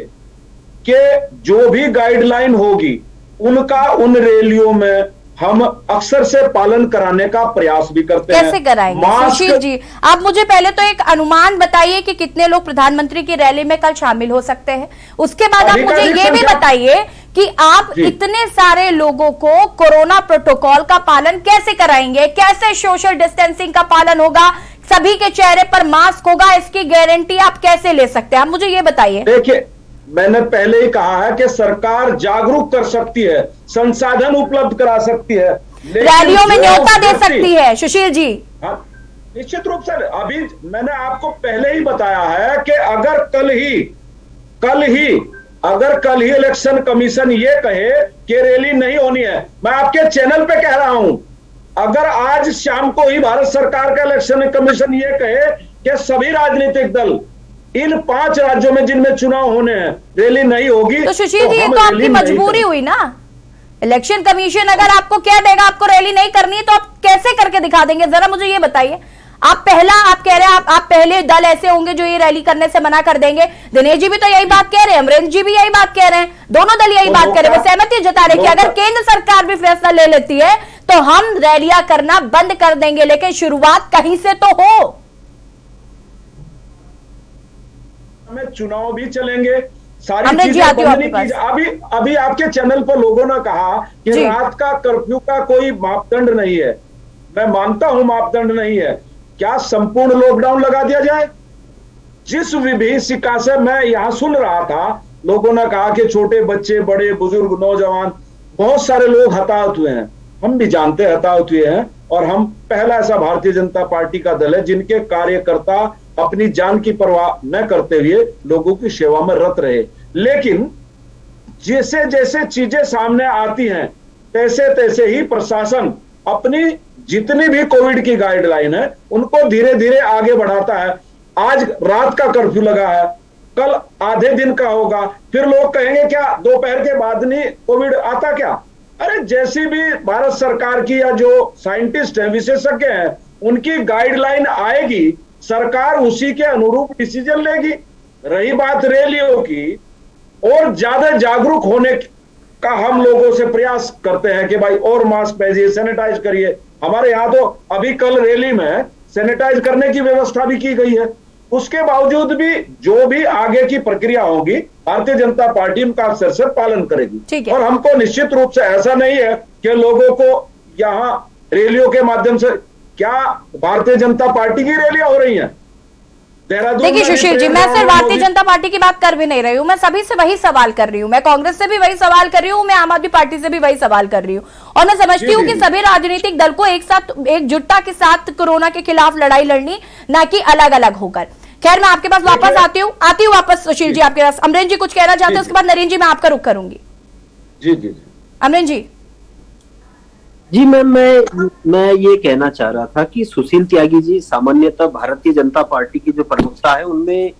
कि जो भी गाइडलाइन होगी उनका उन रैलियों में हम अक्सर से पालन कराने का प्रयास भी करते हैं। कैसे कराएंगे सुशील जी? आप मुझे पहले तो एक अनुमान बताइए कि कितने लोग प्रधानमंत्री की रैली में कल शामिल हो सकते हैं, उसके बाद आप मुझे ये भी बताइए कि आप इतने सारे लोगों को कोरोना प्रोटोकॉल का पालन कैसे कराएंगे, कैसे सोशल डिस्टेंसिंग का पालन होगा, सभी के चेहरे पर मास्क होगा, इसकी गारंटी आप कैसे ले सकते हैं? आप मुझे ये बताइए। देखिए, मैंने पहले ही कहा है कि सरकार जागरूक कर सकती है, संसाधन उपलब्ध करा सकती है, रैलियों में न्योता दे सकती है। सुशील जी, हाँ, निश्चित रूप से। अभी मैंने आपको पहले ही बताया है कि अगर कल ही इलेक्शन कमीशन ये कहे कि रैली नहीं होनी है, मैं आपके चैनल पे कह रहा हूं, अगर आज शाम को ही भारत सरकार का इलेक्शन कमीशन ये कहे कि सभी राजनीतिक दल इन 5 राज्यों में जिनमें चुनाव होने हैं रैली नहीं होगी, तो सुशील जी, ये तो आपकी मजबूरी हुई ना। इलेक्शन कमीशन अगर आपको कह देगा आपको रैली नहीं करनी है तो आप कैसे करके दिखा देंगे? जरा मुझे ये बताइए। आप कह रहे हैं आप पहले दल ऐसे होंगे जो ये रैली करने से मना कर देंगे। दिनेश जी भी तो यही बात कह रहे हैं, अमरेंद्र जी भी यही बात कह रहे हैं, दोनों दल यही बात कर रहे हैं, वो सहमति जता रहे कि अगर केंद्र सरकार भी फैसला ले लेती है तो हम रैलियां करना बंद कर देंगे, लेकिन शुरुआत कहीं से तो हो। में चुनाव भी चलेंगे, सारी चीजें अभी आपके चैनल पर लोगों ने कहा कि रात का कर्फ्यू का कोई मापदंड नहीं है। मैं मानता हूं मापदंड नहीं है, क्या संपूर्ण लॉकडाउन लगा दिया जाए? जिस विभीषिका से मैं यहां सुन रहा था, लोगों ने कहा कि छोटे बच्चे, बड़े बुजुर्ग, नौजवान, बहुत सारे लोग हताहत हुए हैं। हम भी जानते हैं हताहत हुए हैं, और हम पहला ऐसा भारतीय जनता पार्टी का दल है जिनके कार्यकर्ता अपनी जान की परवाह न करते हुए लोगों की सेवा में रत रहे। लेकिन जैसे जैसे चीजें सामने आती हैं तैसे तैसे ही प्रशासन अपनी जितनी भी कोविड की गाइडलाइन है उनको धीरे धीरे आगे बढ़ाता है। आज रात का कर्फ्यू लगा है, कल आधे दिन का होगा, फिर लोग कहेंगे क्या दोपहर के बाद नहीं कोविड आता क्या? अरे जैसी भी भारत सरकार की या जो साइंटिस्ट हैं, विशेषज्ञ हैं, उनकी गाइडलाइन आएगी, सरकार उसी के अनुरूप डिसीजन लेगी। रही बात रैलियों की, और ज्यादा जागरूक होने का हम लोगों से प्रयास करते हैं कि भाई और मास्क पहनिए, सैनिटाइज करिए। हमारे यहाँ तो अभी कल रैली में सैनिटाइज करने की व्यवस्था भी की गई है। उसके बावजूद भी जो भी आगे की प्रक्रिया होगी भारतीय जनता पार्टी उनका सिर से पालन करेगी। और हमको निश्चित रूप से ऐसा नहीं है कि लोगों को यहाँ रैलियों के माध्यम से, क्या भारतीय जनता पार्टी की रैलियां हो रही हैं? देखिए सुशील जी, मैं सिर्फ भारतीय जनता पार्टी की बात कर भी नहीं रही हूँ, मैं सभी से वही सवाल कर रही हूँ, मैं कांग्रेस से भी वही सवाल कर रही हूँ, मैं आम आदमी पार्टी से भी वही सवाल कर रही हूँ। और मैं समझती हूँ कि सभी राजनीतिक दल को एक साथ, एकजुटता के साथ कोरोना के खिलाफ लड़ाई लड़नी, ना कि अलग अलग होकर। खैर, मैं आपके पास वापस आती हूँ वापस सुशील जी आपके पास। अमरेंद्र जी कुछ कहना चाहते हैं, उसके बाद नरेंद्र जी मैं आपका रुख करूंगी। जी जी अमरेंद्र जी। जी मैम, मैं ये कहना चाह रहा था कि सुशील त्यागी जी सामान्यतः भारतीय जनता पार्टी की जो प्रवक्ता है उनमें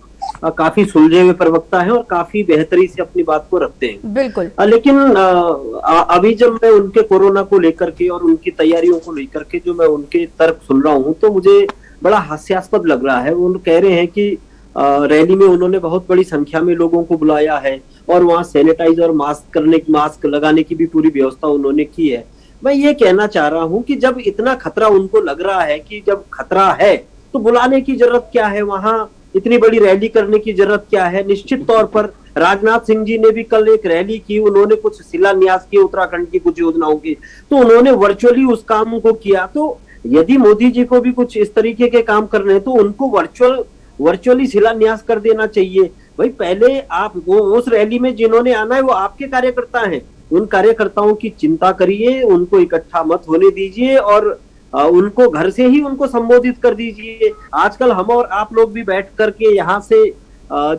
काफी सुलझे हुए प्रवक्ता है और काफी बेहतरी से अपनी बात को रखते हैं। बिल्कुल। लेकिन अभी जब मैं उनके कोरोना को लेकर के और उनकी तैयारियों को लेकर के जो मैं उनके तर्क सुन रहा हूँ तो मुझे बड़ा हास्यास्पद लग रहा है। वो कह रहे हैं कि रैली में उन्होंने बहुत बड़ी संख्या में लोगों को बुलाया है और वहां सैनिटाइजर, मास्क लगाने की भी पूरी व्यवस्था उन्होंने की है। मैं ये कहना चाह रहा हूं कि जब इतना खतरा उनको लग रहा है कि जब खतरा है तो बुलाने की जरूरत क्या है, वहां इतनी बड़ी रैली करने की जरूरत क्या है। निश्चित तौर पर राजनाथ सिंह जी ने भी कल एक रैली की, उन्होंने कुछ शिलान्यास किए उत्तराखंड की कुछ योजनाओं की, तो उन्होंने वर्चुअली उस काम को किया। तो यदि मोदी जी को भी कुछ इस तरीके के काम करने हैं तो उनको वर्चुअली शिलान्यास कर देना चाहिए। भाई पहले आप वो उस रैली में जिन्होंने आना है वो आपके कार्यकर्ता हैं, उन कार्यकर्ताओं की चिंता करिए, उनको इकट्ठा मत होने दीजिए और उनको घर से ही उनको संबोधित कर दीजिए। आजकल हम और आप लोग भी बैठ करके यहाँ से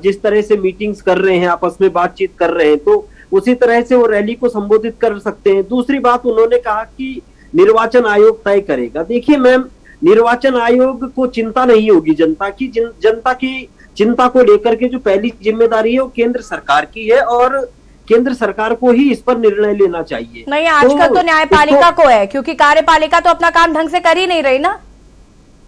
जिस तरह से मीटिंग्स कर रहे हैं, आपस में बातचीत कर रहे हैं, तो उसी तरह से वो रैली को संबोधित कर सकते हैं। दूसरी बात, उन्होंने कहा कि निर्वाचन आयोग तय करेगा। देखिए मैम, निर्वाचन आयोग को चिंता नहीं होगी जनता की चिंता को लेकर के जो पहली जिम्मेदारी है वो केंद्र सरकार की है और केंद्र सरकार को ही इस पर निर्णय लेना चाहिए। नहीं, आजकल तो न्यायपालिका को है, क्योंकि कार्यपालिका तो अपना काम ढंग से कर ही नहीं रही ना।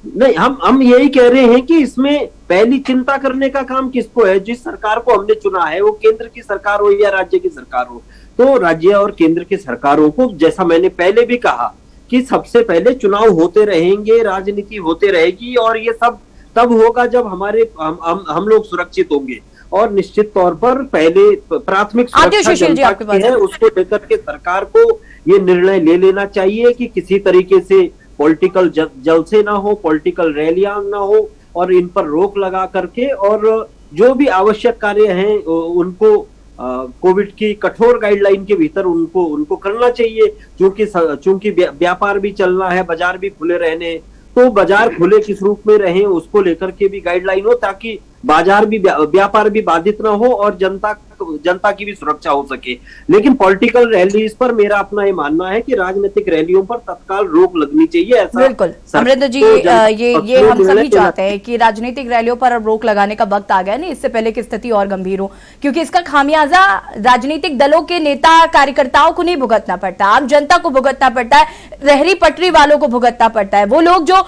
नहीं, हम यही कह रहे हैं कि इसमें पहली चिंता करने का काम किसको है? जिस सरकार को हमने चुना है वो केंद्र की सरकार हो या राज्य की सरकार हो, तो राज्य और केंद्र की सरकारों को, जैसा मैंने पहले भी कहा कि सबसे पहले चुनाव होते रहेंगे, राजनीति होते रहेगी और ये सब तब होगा जब हम लोग सुरक्षित होंगे। और निश्चित तौर पर पहले प्राथमिक सुरक्षा है उसको लेकर के सरकार को ये निर्णय ले लेना चाहिए कि किसी तरीके से पॉलिटिकल जलसे ना हो, पॉलिटिकल रैलियां ना हो और इन पर रोक लगा करके और जो भी आवश्यक कार्य हैं उनको कोविड की कठोर गाइडलाइन के भीतर उनको करना चाहिए। चूंकि व्यापार भी चलना है, बाजार भी खुले रहने, तो बाजार खुले किस रूप में रहे उसको लेकर के भी गाइडलाइन हो ताकि बाजार भी, व्यापार भी बाधित ना हो और जनता की भी सुरक्षा हो सके। लेकिन पॉलिटिकल रैलीज पर मेरा अपना ये मानना है कि राजनीतिक रैलियों पर तत्काल रोक लगनी चाहिए। ऐसा बिल्कुल अमरिंदर जी, ये हम सभी चाहते हैं कि राजनीतिक रैलियों पर अब रोक लगाने का वक्त आ गया, नहीं इससे पहले की स्थिति और गंभीर हो, क्योंकि इसका खामियाजा राजनीतिक दलों के नेता कार्यकर्ताओं को नहीं भुगतना पड़ता, आम जनता को भुगतना पड़ता है, रहरी पटरी वालों को भुगतना पड़ता है, वो लोग जो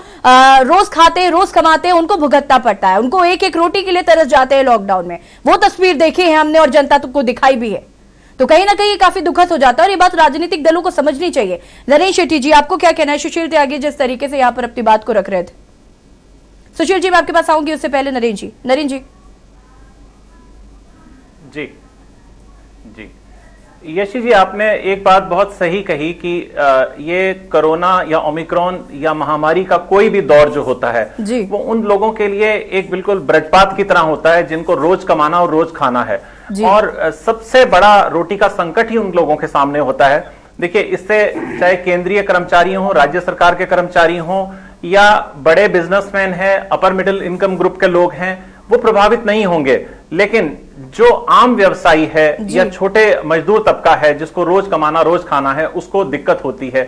रोज खाते हैं, रोज कमाते हैं, उनको भुगतना पड़ता है, उनको एक एक रोटी के लिए तरस जाते हैं लॉकडाउन में। वो तस्वीर देखी है हमने और जनता को दिखाई भी है, तो कहीं ना कहीं काफी दुखद हो जाता है और ये बात राजनीतिक दलों को समझनी चाहिए। नरेंद्र शेट्टी जी, आपको क्या कहना है? सुशील त्यागी जिस तरीके से यहाँ पर अपनी बात को रख रहे थे। सुशील जी मैं आपके पास आऊंगी, उससे पहले नरेंद्र जी। नरेंद्र जी। जी यशी जी, आपने एक बात बहुत सही कही कि ये कोरोना या ओमिक्रॉन या महामारी का कोई भी दौर जो होता है वो उन लोगों के लिए एक बिल्कुल ब्रजपात की तरह होता है जिनको रोज कमाना और रोज खाना है, और सबसे बड़ा रोटी का संकट ही उन लोगों के सामने होता है। देखिए, इससे चाहे केंद्रीय कर्मचारी हो, राज्य सरकार के कर्मचारी हो या बड़े बिजनेसमैन हैं, अपर मिडिल इनकम ग्रुप के लोग हैं, वो प्रभावित नहीं होंगे, लेकिन जो आम व्यवसायी है या छोटे मजदूर तबका है जिसको रोज कमाना रोज खाना है, उसको दिक्कत होती है।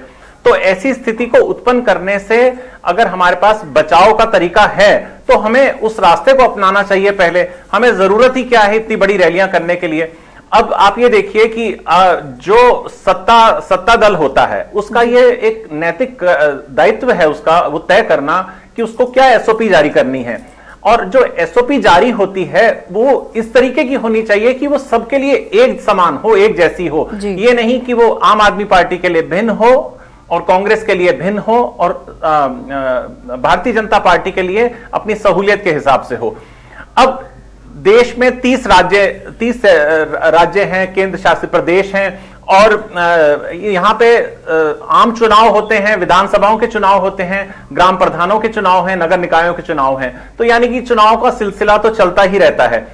तो ऐसी स्थिति को उत्पन्न करने से अगर हमारे पास बचाव का तरीका है तो हमें उस रास्ते को अपनाना चाहिए। पहले हमें जरूरत ही क्या है इतनी बड़ी रैलियां करने के लिए? अब आप ये देखिए कि जो सत्ता दल होता है उसका ये एक नैतिक दायित्व है उसका, वो तय करना कि उसको क्या एसओपी जारी करनी है, और जो एसओपी जारी होती है वो इस तरीके की होनी चाहिए कि वो सबके लिए एक समान हो, एक जैसी हो। ये नहीं कि वो आम आदमी पार्टी के लिए भिन्न हो और कांग्रेस के लिए भिन्न हो और भारतीय जनता पार्टी के लिए अपनी सहूलियत के हिसाब से हो। अब देश में 30 राज्य हैं, केंद्र शासित प्रदेश हैं और यहां पे आम चुनाव होते हैं, विधानसभाओं के चुनाव होते हैं, ग्राम प्रधानों के चुनाव हैं, नगर निकायों के चुनाव हैं। तो यानी कि चुनाव का सिलसिला तो चलता ही रहता है।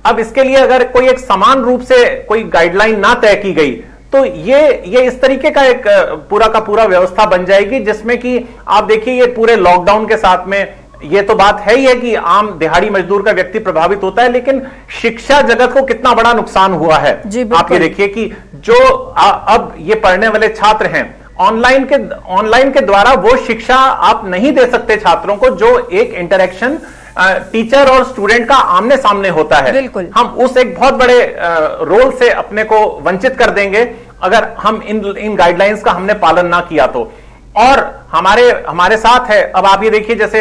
अब इसके लिए अगर कोई एक समान रूप से कोई गाइडलाइन ना तय की गई तो ये इस तरीके का एक पूरा का पूरा व्यवस्था बन जाएगी जिसमें कि आप देखिए ये पूरे लॉकडाउन के साथ में ये तो बात है ही है कि आम दिहाड़ी मजदूर का व्यक्ति प्रभावित होता है, लेकिन शिक्षा जगत को कितना बड़ा नुकसान हुआ है। आप ये देखिए कि जो अब ये पढ़ने वाले छात्र हैं ऑनलाइन के द्वारा वो शिक्षा आप नहीं दे सकते छात्रों को जो एक इंटरेक्शन टीचर और स्टूडेंट का आमने सामने होता है। हम उस एक बहुत बड़े रोल से अपने को वंचित कर देंगे अगर हम इन गाइडलाइंस का हमने पालन ना किया तो। और हमारे साथ है, अब आप ये देखिए जैसे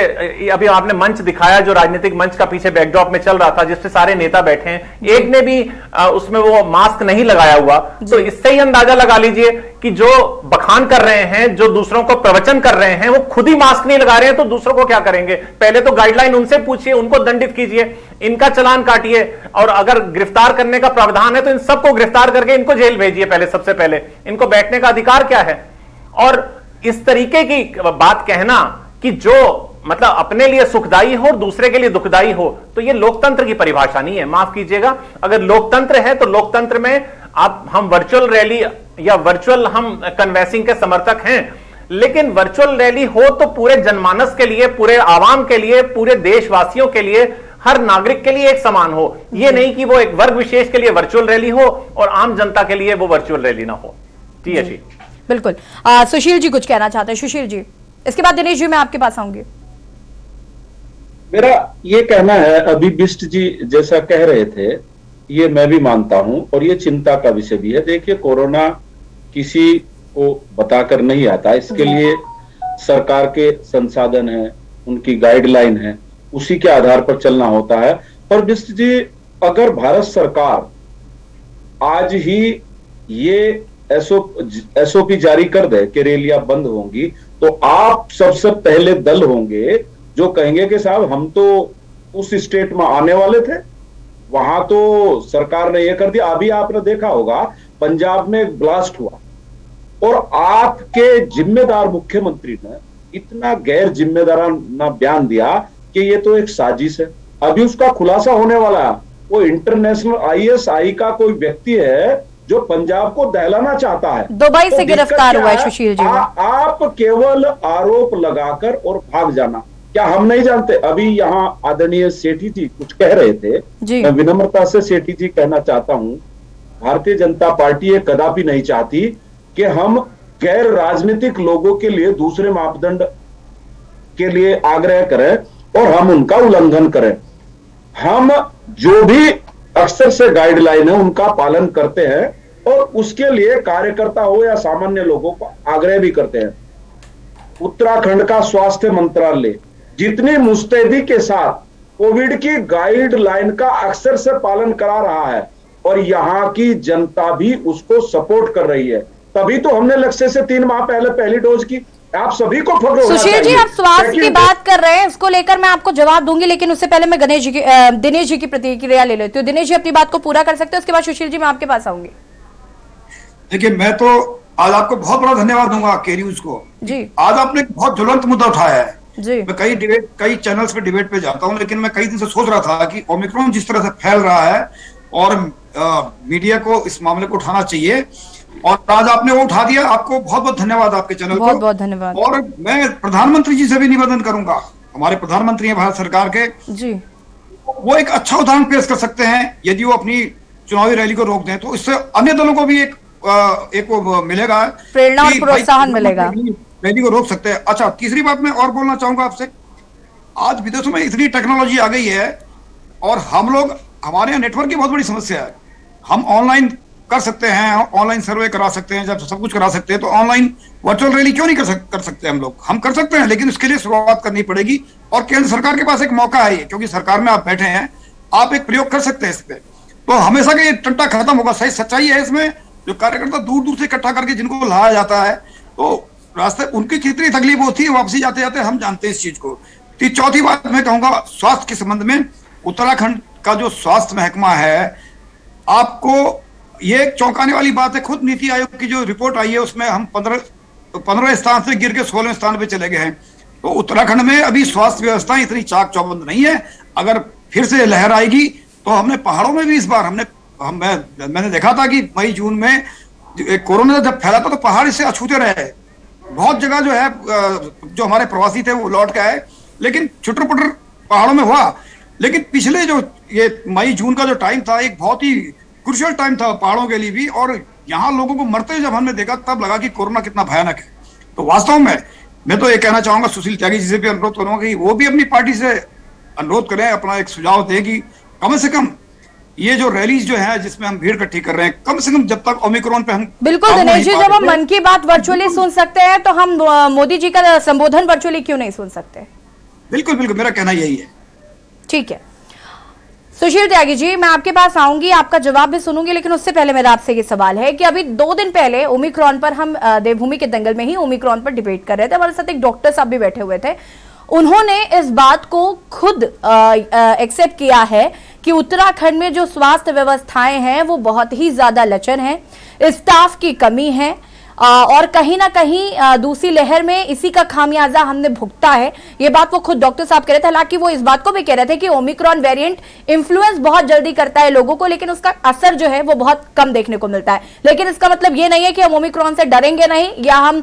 अभी आपने मंच दिखाया जो राजनीतिक मंच का पीछे बैकड्रॉप में चल रहा था जिसपे सारे नेता बैठे हैं, एक ने भी उसमें वो मास्क नहीं लगाया हुआ। तो इससे ही अंदाजा लगा लीजिए कि जो बखान कर रहे हैं, जो दूसरों को प्रवचन कर रहे हैं, वो खुद ही मास्क नहीं लगा रहे हैं तो दूसरों को क्या करेंगे। पहले तो गाइडलाइन उनसे पूछिए, उनको दंडित कीजिए, इनका चालान काटिए और अगर गिरफ्तार करने का प्रावधान है तो इन सबको गिरफ्तार करके इनको जेल भेजिए। पहले सबसे पहले इनको बैठने का अधिकार क्या है। और इस तरीके की बात कहना कि जो मतलब अपने लिए सुखदाई हो और दूसरे के लिए दुखदाई हो, तो ये लोकतंत्र की परिभाषा नहीं है। माफ कीजिएगा, अगर लोकतंत्र है तो लोकतंत्र में हम वर्चुअल रैली या वर्चुअल हम कन्वेंसिंग के समर्थक हैं, लेकिन वर्चुअल रैली हो तो पूरे जनमानस के लिए, पूरे आवाम के लिए, पूरे देशवासियों के लिए, हर नागरिक के लिए एक समान हो। यह नहीं कि वो एक वर्ग विशेष के लिए वर्चुअल रैली हो और आम जनता के लिए वो वर्चुअल रैली ना हो। जी जी बिल्कुल। सुशील जी कुछ कहना चाहते हैं। सुशील जी, इसके बाद दिनेश जी मैं आपके पास आऊंगी। मेरा ये कहना है, अभी बिष्ट जी जैसा कह रहे थे ये मैं भी मानता हूं और ये चिंता का विषय भी है। देखिए, कोरोना किसी को बताकर नहीं आता, इसके लिए सरकार के संसाधन है, उनकी गाइडलाइन है, उसी के आधार पर चलना होता है। पर बिष्ट जी, अगर भारत सरकार आज ही ये एसओपी जारी कर दे कि रैलियां बंद होंगी, तो आप सबसे पहले दल होंगे जो कहेंगे कि साहब हम तो उस स्टेट में आने वाले थे, वहां तो सरकार ने ये कर दिया। अभी आपने देखा होगा पंजाब में एक ब्लास्ट हुआ और आपके जिम्मेदार मुख्यमंत्री ने इतना गैर जिम्मेदाराना बयान दिया कि ये तो एक साजिश है। अभी उसका खुलासा होने वाला है। वो इंटरनेशनल ISI का कोई व्यक्ति है जो पंजाब को दहलाना चाहता है। दुबई से गिरफ्तार हुआ है सुशील जी। आप केवल आरोप लगाकर और भाग जाना, क्या हम नहीं जानते? अभी यहाँ आदरणीय सेठी जी कुछ कह रहे थे, मैं विनम्रता से सेठी जी कहना चाहता हूं, भारतीय जनता पार्टी ये कदापि नहीं चाहती कि हम गैर राजनीतिक लोगों के लिए दूसरे मापदंड के लिए आग्रह करें और हम उनका उल्लंघन करें। हम जो भी अक्सर से गाइडलाइन है उनका पालन करते हैं और उसके लिए कार्यकर्ता हो या सामान्य लोगों को आग्रह भी करते हैं। उत्तराखंड का स्वास्थ्य मंत्रालय जितनी मुस्तैदी के साथ कोविड की गाइडलाइन का अक्सर से पालन करा रहा है और यहाँ की जनता भी उसको सपोर्ट कर रही है, तभी तो हमने लक्ष्य से 3 माह पहले पहली डोज की। आप सभी को फख्र होना सुशील जी, आप स्वास्थ्य की बात कर रहे हैं, उसको लेकर मैं आपको जवाब दूंगी, लेकिन उससे पहले मैं दिनेश जी की प्रतिक्रिया ले लेती हूँ। दिनेश जी अपनी बात को पूरा कर सकते हो, उसके बाद सुशील जी मैं आपके पास आऊंगी। देखिए, मैं तो आज आपको बहुत बड़ा धन्यवाद दूंगा के न्यूज को जी। आज आपने बहुत ज्वलंत मुद्दा उठाया है जी। मैं कई चैनल्स पे डिबेट पे जाता हूं, लेकिन मैं कई दिन से सोच रहा था कि ओमिक्रॉन जिस तरह से फैल रहा है और मीडिया को इस मामले को उठाना चाहिए, और आज आपने वो उठा दिया। आपको बहुत बहुत धन्यवाद, आपके चैनल को बहुत बहुत धन्यवाद। और मैं प्रधानमंत्री जी से भी निवेदन करूंगा, हमारे प्रधानमंत्री हैं भारत सरकार के जी, वो एक अच्छा उदाहरण पेश कर सकते हैं। यदि वो अपनी चुनावी रैली को रोक दें तो इससे अन्य दलों को भी एक वो मिलेगा, प्रेरणा और प्रोत्साहन मिलेगा, रैली को रोक सकते हैं। अच्छा, तीसरी बात मैं और बोलना चाहूंगा आपसे, आज विदेशों में इतनी टेक्नोलॉजी आ गई है और हम लोग, हमारे यहाँ नेटवर्क की बहुत बड़ी समस्या है। हम ऑनलाइन कर सकते हैं, ऑनलाइन सर्वे करा सकते हैं, जब सब कुछ करा सकते हैं तो ऑनलाइन वर्चुअल रैली क्यों नहीं कर सकते? हम लोग हम कर सकते हैं, लेकिन इसके लिए शुरुआत करनी पड़ेगी और केंद्र सरकार के पास एक मौका है ये, क्योंकि सरकार में आप बैठे हैं, आप एक प्रयोग कर सकते हैं इस पे। तो हमेशा का ये टंटा खत्म होगा। सही सच्चाई है इसमें, जो कार्यकर्ता दूर दूर से इकट्ठा करके जिनको लाया जाता है, तो रास्ते उनकी कितनी तकलीफ होती है वापसी जाते जाते, हम जानते हैं इस चीज को। तो चौथी बात मैं कहूंगा स्वास्थ्य के संबंध में, उत्तराखंड का जो स्वास्थ्य महकमा है, आपको ये चौंकाने वाली बात है, खुद नीति आयोग की जो रिपोर्ट आई है उसमें हम 15 स्थान से गिर के 16वें स्थान पे चले गए हैं। तो उत्तराखंड में अभी स्वास्थ्य व्यवस्था इतनी चाक चौबंद नहीं है। अगर फिर से लहर आएगी तो हमने पहाड़ों में भी इस बार मैंने देखा था कि मई जून में कोरोना जब फैला था तो पहाड़ इससे अछूते रहे। बहुत जगह जो है जो हमारे प्रवासी थे वो लौट के आए, लेकिन छुटर पुटर पहाड़ों में हुआ। लेकिन पिछले जो ये मई जून का जो टाइम था, एक बहुत ही क्रूशियल टाइम था पहाड़ों के लिए भी, और यहाँ लोगों को मरते जब हमने देखा तब लगा कि कोरोना कितना भयानक है। तो वास्तव में मैं तो ये कहना चाहूंगा, सुशील त्यागी जी से भी अनुरोध करूंगा कि वो भी अपनी पार्टी से अनुरोध करें, अपना एक सुझाव दें कि कम से कम ये जो रैलीज जो है जिसमें हम भीड़ इकट्ठी कर रहे हैं, कम से कम जब तक ओमिक्रॉन पे हम बिल्कुल दिनेश जी, जब हम मन की बात वर्चुअली सुन सकते हैं तो हम मोदी जी का संबोधन वर्चुअली क्यों नहीं सुन सकते? बिल्कुल बिल्कुल, मेरा कहना यही है। ठीक है सुशील त्यागी जी, मैं आपके पास आऊंगी, आपका जवाब भी सुनूंगी, लेकिन उससे पहले मेरा आपसे ये सवाल है कि अभी 2 दिन पहले ओमिक्रॉन पर हम देवभूमि के दंगल में ही ओमिक्रॉन पर डिबेट कर रहे थे, हमारे साथ एक डॉक्टर साहब भी बैठे हुए थे। उन्होंने इस बात को खुद एक्सेप्ट किया है कि उत्तराखंड में जो स्वास्थ्य व्यवस्थाएं हैं वो बहुत ही ज्यादा लचर हैं, स्टाफ की कमी है, और कहीं ना कहीं दूसरी लहर में इसी का खामियाजा हमने भुगता है। ये बात वो खुद डॉक्टर साहब कह रहे थे। हालांकि वो इस बात को भी कह रहे थे कि ओमिक्रॉन वेरिएंट इन्फ्लुएंस बहुत जल्दी करता है लोगों को, लेकिन उसका असर जो है वो बहुत कम देखने को मिलता है। लेकिन इसका मतलब ये नहीं है कि हम ओमिक्रॉन से डरेंगे नहीं या हम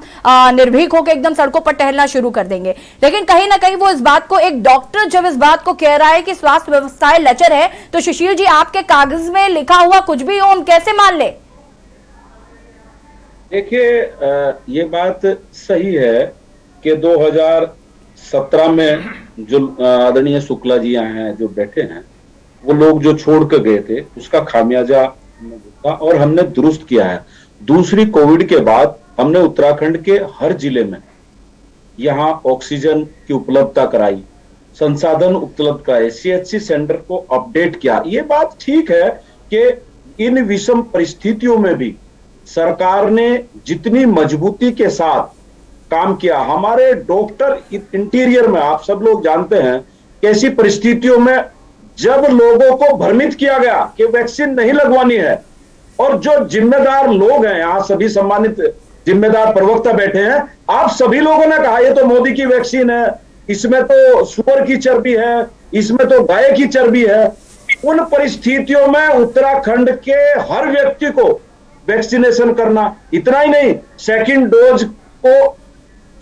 निर्भीक होकर एकदम सड़कों पर टहलना शुरू कर देंगे। लेकिन कहीं ना कहीं वो इस बात को, एक डॉक्टर जब इस बात को कह रहा है कि स्वास्थ्य व्यवस्थाएं लचर है, तो सुशील जी आपके कागज में लिखा हुआ कुछ भी हो हम कैसे मान ले? देखिए, ये बात सही है कि 2017 में जो आदरणीय शुक्ला जी यहाँ हैं जो बैठे हैं, वो लोग जो छोड़ कर गए थे उसका खामियाजा हमने भुगता और हमने दुरुस्त किया है। दूसरी कोविड के बाद हमने उत्तराखंड के हर जिले में यहाँ ऑक्सीजन की उपलब्धता कराई, संसाधन उपलब्ध कराए, CHC सेंटर को अपडेट किया। ये बात ठीक है कि इन विषम परिस्थितियों में भी सरकार ने जितनी मजबूती के साथ काम किया, हमारे डॉक्टर इंटीरियर में, आप सब लोग जानते हैं कैसी परिस्थितियों में जब लोगों को भ्रमित किया गया कि वैक्सीन नहीं लगवानी है, और जो जिम्मेदार लोग हैं यहाँ, सभी सम्मानित जिम्मेदार प्रवक्ता बैठे हैं, आप सभी लोगों ने कहा ये तो मोदी की वैक्सीन है, इसमें तो सुअर की चर्बी है, इसमें तो गाय की चर्बी है। उन परिस्थितियों में उत्तराखंड के हर व्यक्ति को वैक्सीनेशन करना, इतना ही नहीं, सेकंड डोज को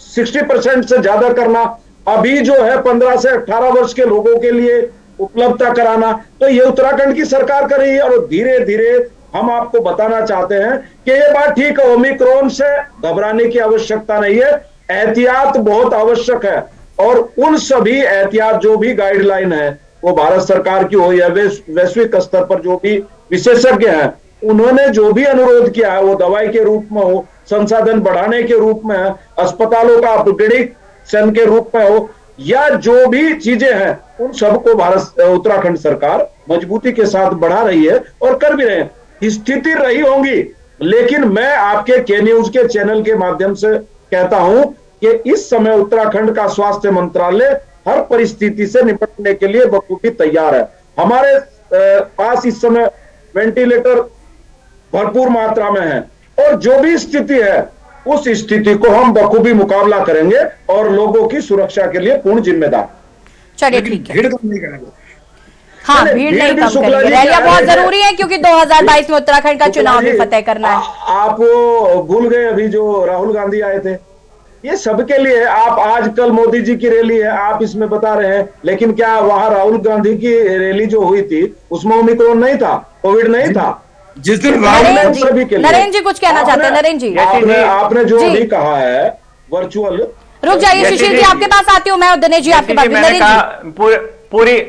60% से ज्यादा करना, अभी जो है 15 से 18 वर्ष के लोगों के लिए उपलब्धता कराना, तो ये उत्तराखंड की सरकार कर रही है। और धीरे धीरे हम आपको बताना चाहते हैं कि ये बात ठीक है, ओमिक्रॉन से घबराने की आवश्यकता नहीं है, एहतियात बहुत आवश्यक है। और उन सभी एहतियात जो भी गाइडलाइन है, वो भारत सरकार की हो या वैश्विक स्तर पर जो भी विशेषज्ञ हैं, उन्होंने जो भी अनुरोध किया है, वो दवाई के रूप में हो, संसाधन बढ़ाने के रूप में है, अस्पतालों का अपग्रेडेशन के रूप में हो, या जो भी चीजें हैं, उन सबको उत्तराखंड सरकार मजबूती के साथ बढ़ा रही है और कर भी रहे हैं। स्थिति रही होंगी, लेकिन मैं आपके के न्यूज के चैनल के माध्यम से कहता हूं कि इस समय उत्तराखंड का स्वास्थ्य मंत्रालय हर परिस्थिति से निपटने के लिए बखूबी तैयार है। हमारे पास इस समय वेंटिलेटर भरपूर मात्रा में है, और जो भी स्थिति है उस स्थिति को हम बखूबी मुकाबला करेंगे और लोगों की सुरक्षा के लिए पूर्ण जिम्मेदार। चलिए ठीक है, भीड़ कम नहीं करेंगे। हाँ, भीड़ नहीं कम करेंगे। रैलियां बहुत जरूरी है क्योंकि 2022 में उत्तराखंड का चुनाव भी फतेह करना है। आप वो भूल गए अभी जो राहुल गांधी आए थे, ये सबके लिए। आप आजकल मोदी जी की रैली है, आप इसमें बता रहे हैं, लेकिन क्या वहां राहुल गांधी की रैली जो हुई थी उसमें ओमिक्रॉन नहीं था, कोविड नहीं था? जिस दिन नरेंद्र जी कुछ कहना चाहते हैं। नरेंद्र जी, आपने जो भी कहा है वर्चुअल, रुक जाइए सुशील जी, आपके पास आती हूँ मैं, दिनेश जी आपके पास। पूरी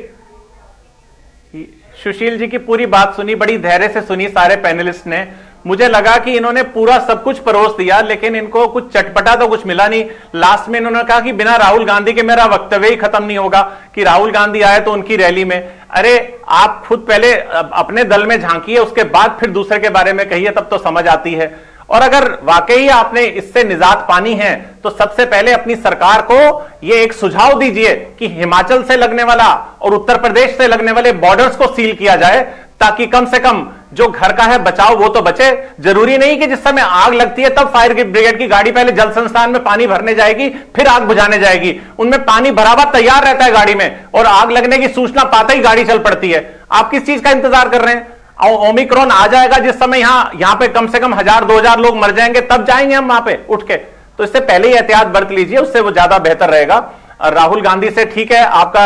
सुशील जी की पूरी बात सुनी, बड़ी धैर्य से सुनी सारे पैनलिस्ट ने। मुझे लगा कि इन्होंने पूरा सब कुछ परोस दिया, लेकिन इनको कुछ चटपटा तो कुछ मिला नहीं। लास्ट में इन्होंने कहा कि बिना राहुल गांधी के मेरा वक्तव्य ही खत्म नहीं होगा, कि राहुल गांधी आए तो उनकी रैली में। अरे आप खुद पहले अपने दल में झांकिए, उसके बाद फिर दूसरे के बारे में कहिए, तब तो समझ आती है। और अगर वाकई आपने इससे निजात पानी है तो सबसे पहले अपनी सरकार को यह एक सुझाव दीजिए कि हिमाचल से लगने वाला और उत्तर प्रदेश से लगने वाले बॉर्डर्स को सील किया जाए, ताकि कम से कम जो घर का है बचाव वो तो बचे। जरूरी नहीं कि जिस समय आग लगती है तब फायर ब्रिगेड की गाड़ी पहले जल संस्थान में पानी भरने जाएगी फिर आग बुझाने जाएगी। उनमें पानी भरा हुआ तैयार रहता है गाड़ी में, और आग लगने की सूचना पाते ही गाड़ी चल पड़ती है। आप किस चीज का इंतजार कर रहे हैं? ओमिक्रॉन आ जाएगा जिस समय यहां पे कम से कम 1000-2000 लोग मर जाएंगे, तब जाएंगे हम वहां पे उठ के। तो इससे पहले ही एहतियात बरत लीजिए, उससे वो ज्यादा बेहतर रहेगा। राहुल गांधी से ठीक है आपका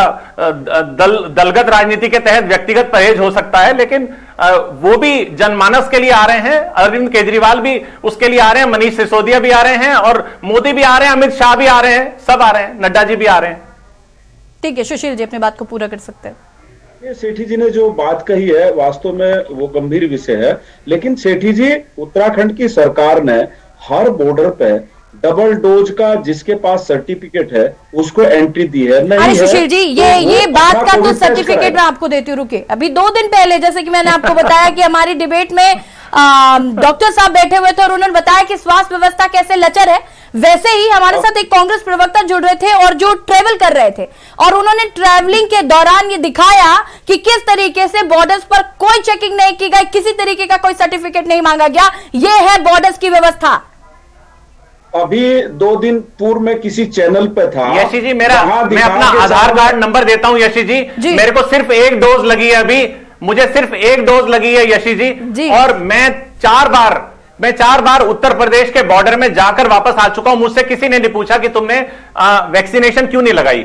दलगत राजनीति के तहत व्यक्तिगत परहेज हो सकता है, लेकिन वो भी जनमानस के लिए आ रहे हैं। अरविंद केजरीवाल भी उसके लिए आ रहे हैं, मनीष सिसोदिया भी आ रहे हैं, और मोदी भी आ रहे हैं, अमित शाह भी आ रहे हैं, सब आ रहे हैं, नड्डा जी भी आ रहे हैं। ठीक है, सुशील जी अपनी बात को पूरा कर सकते हैं। ये सेठी जी ने जो बात कही है वास्तव में वो गंभीर विषय है, लेकिन सेठी जी उत्तराखंड की सरकार ने हर बॉर्डर पे डबल डोज का जिसके पास सर्टिफिकेट है उसको एंट्री दी है। नहीं अरे है, सुशील जी ये बात का तो सर्टिफिकेट मैं आपको देती हूँ, रुके। अभी 2 दिन पहले जैसे कि मैंने आपको बताया कि हमारी डिबेट में डॉक्टर साहब बैठे हुए थे और उन्होंने बताया कि स्वास्थ्य व्यवस्था कैसे लचर है, वैसे ही हमारे साथ एक कांग्रेस प्रवक्ता जुड़ रहे थे और जो ट्रेवल कर रहे थे, और उन्होंने ट्रैवलिंग के दौरान ये दिखाया कि किस तरीके से बॉर्डर्स पर कोई चेकिंग नहीं की गई, किसी तरीके का कोई सर्टिफिकेट नहीं मांगा गया। ये है बॉर्डर्स की व्यवस्था। अभी 2 दिन पूर्व में किसी चैनल पे था यशी जी, मैं अपना आधार कार्ड नंबर देता हूं यशी जी, मेरे को सिर्फ 1 डोज लगी है, अभी मुझे सिर्फ 1 डोज लगी है यशी जी, और मैं 4 बार उत्तर प्रदेश के बॉर्डर में जाकर वापस आ चुका हूं। मुझसे किसी ने नहीं पूछा कि तुमने वैक्सीनेशन क्यों नहीं लगाई।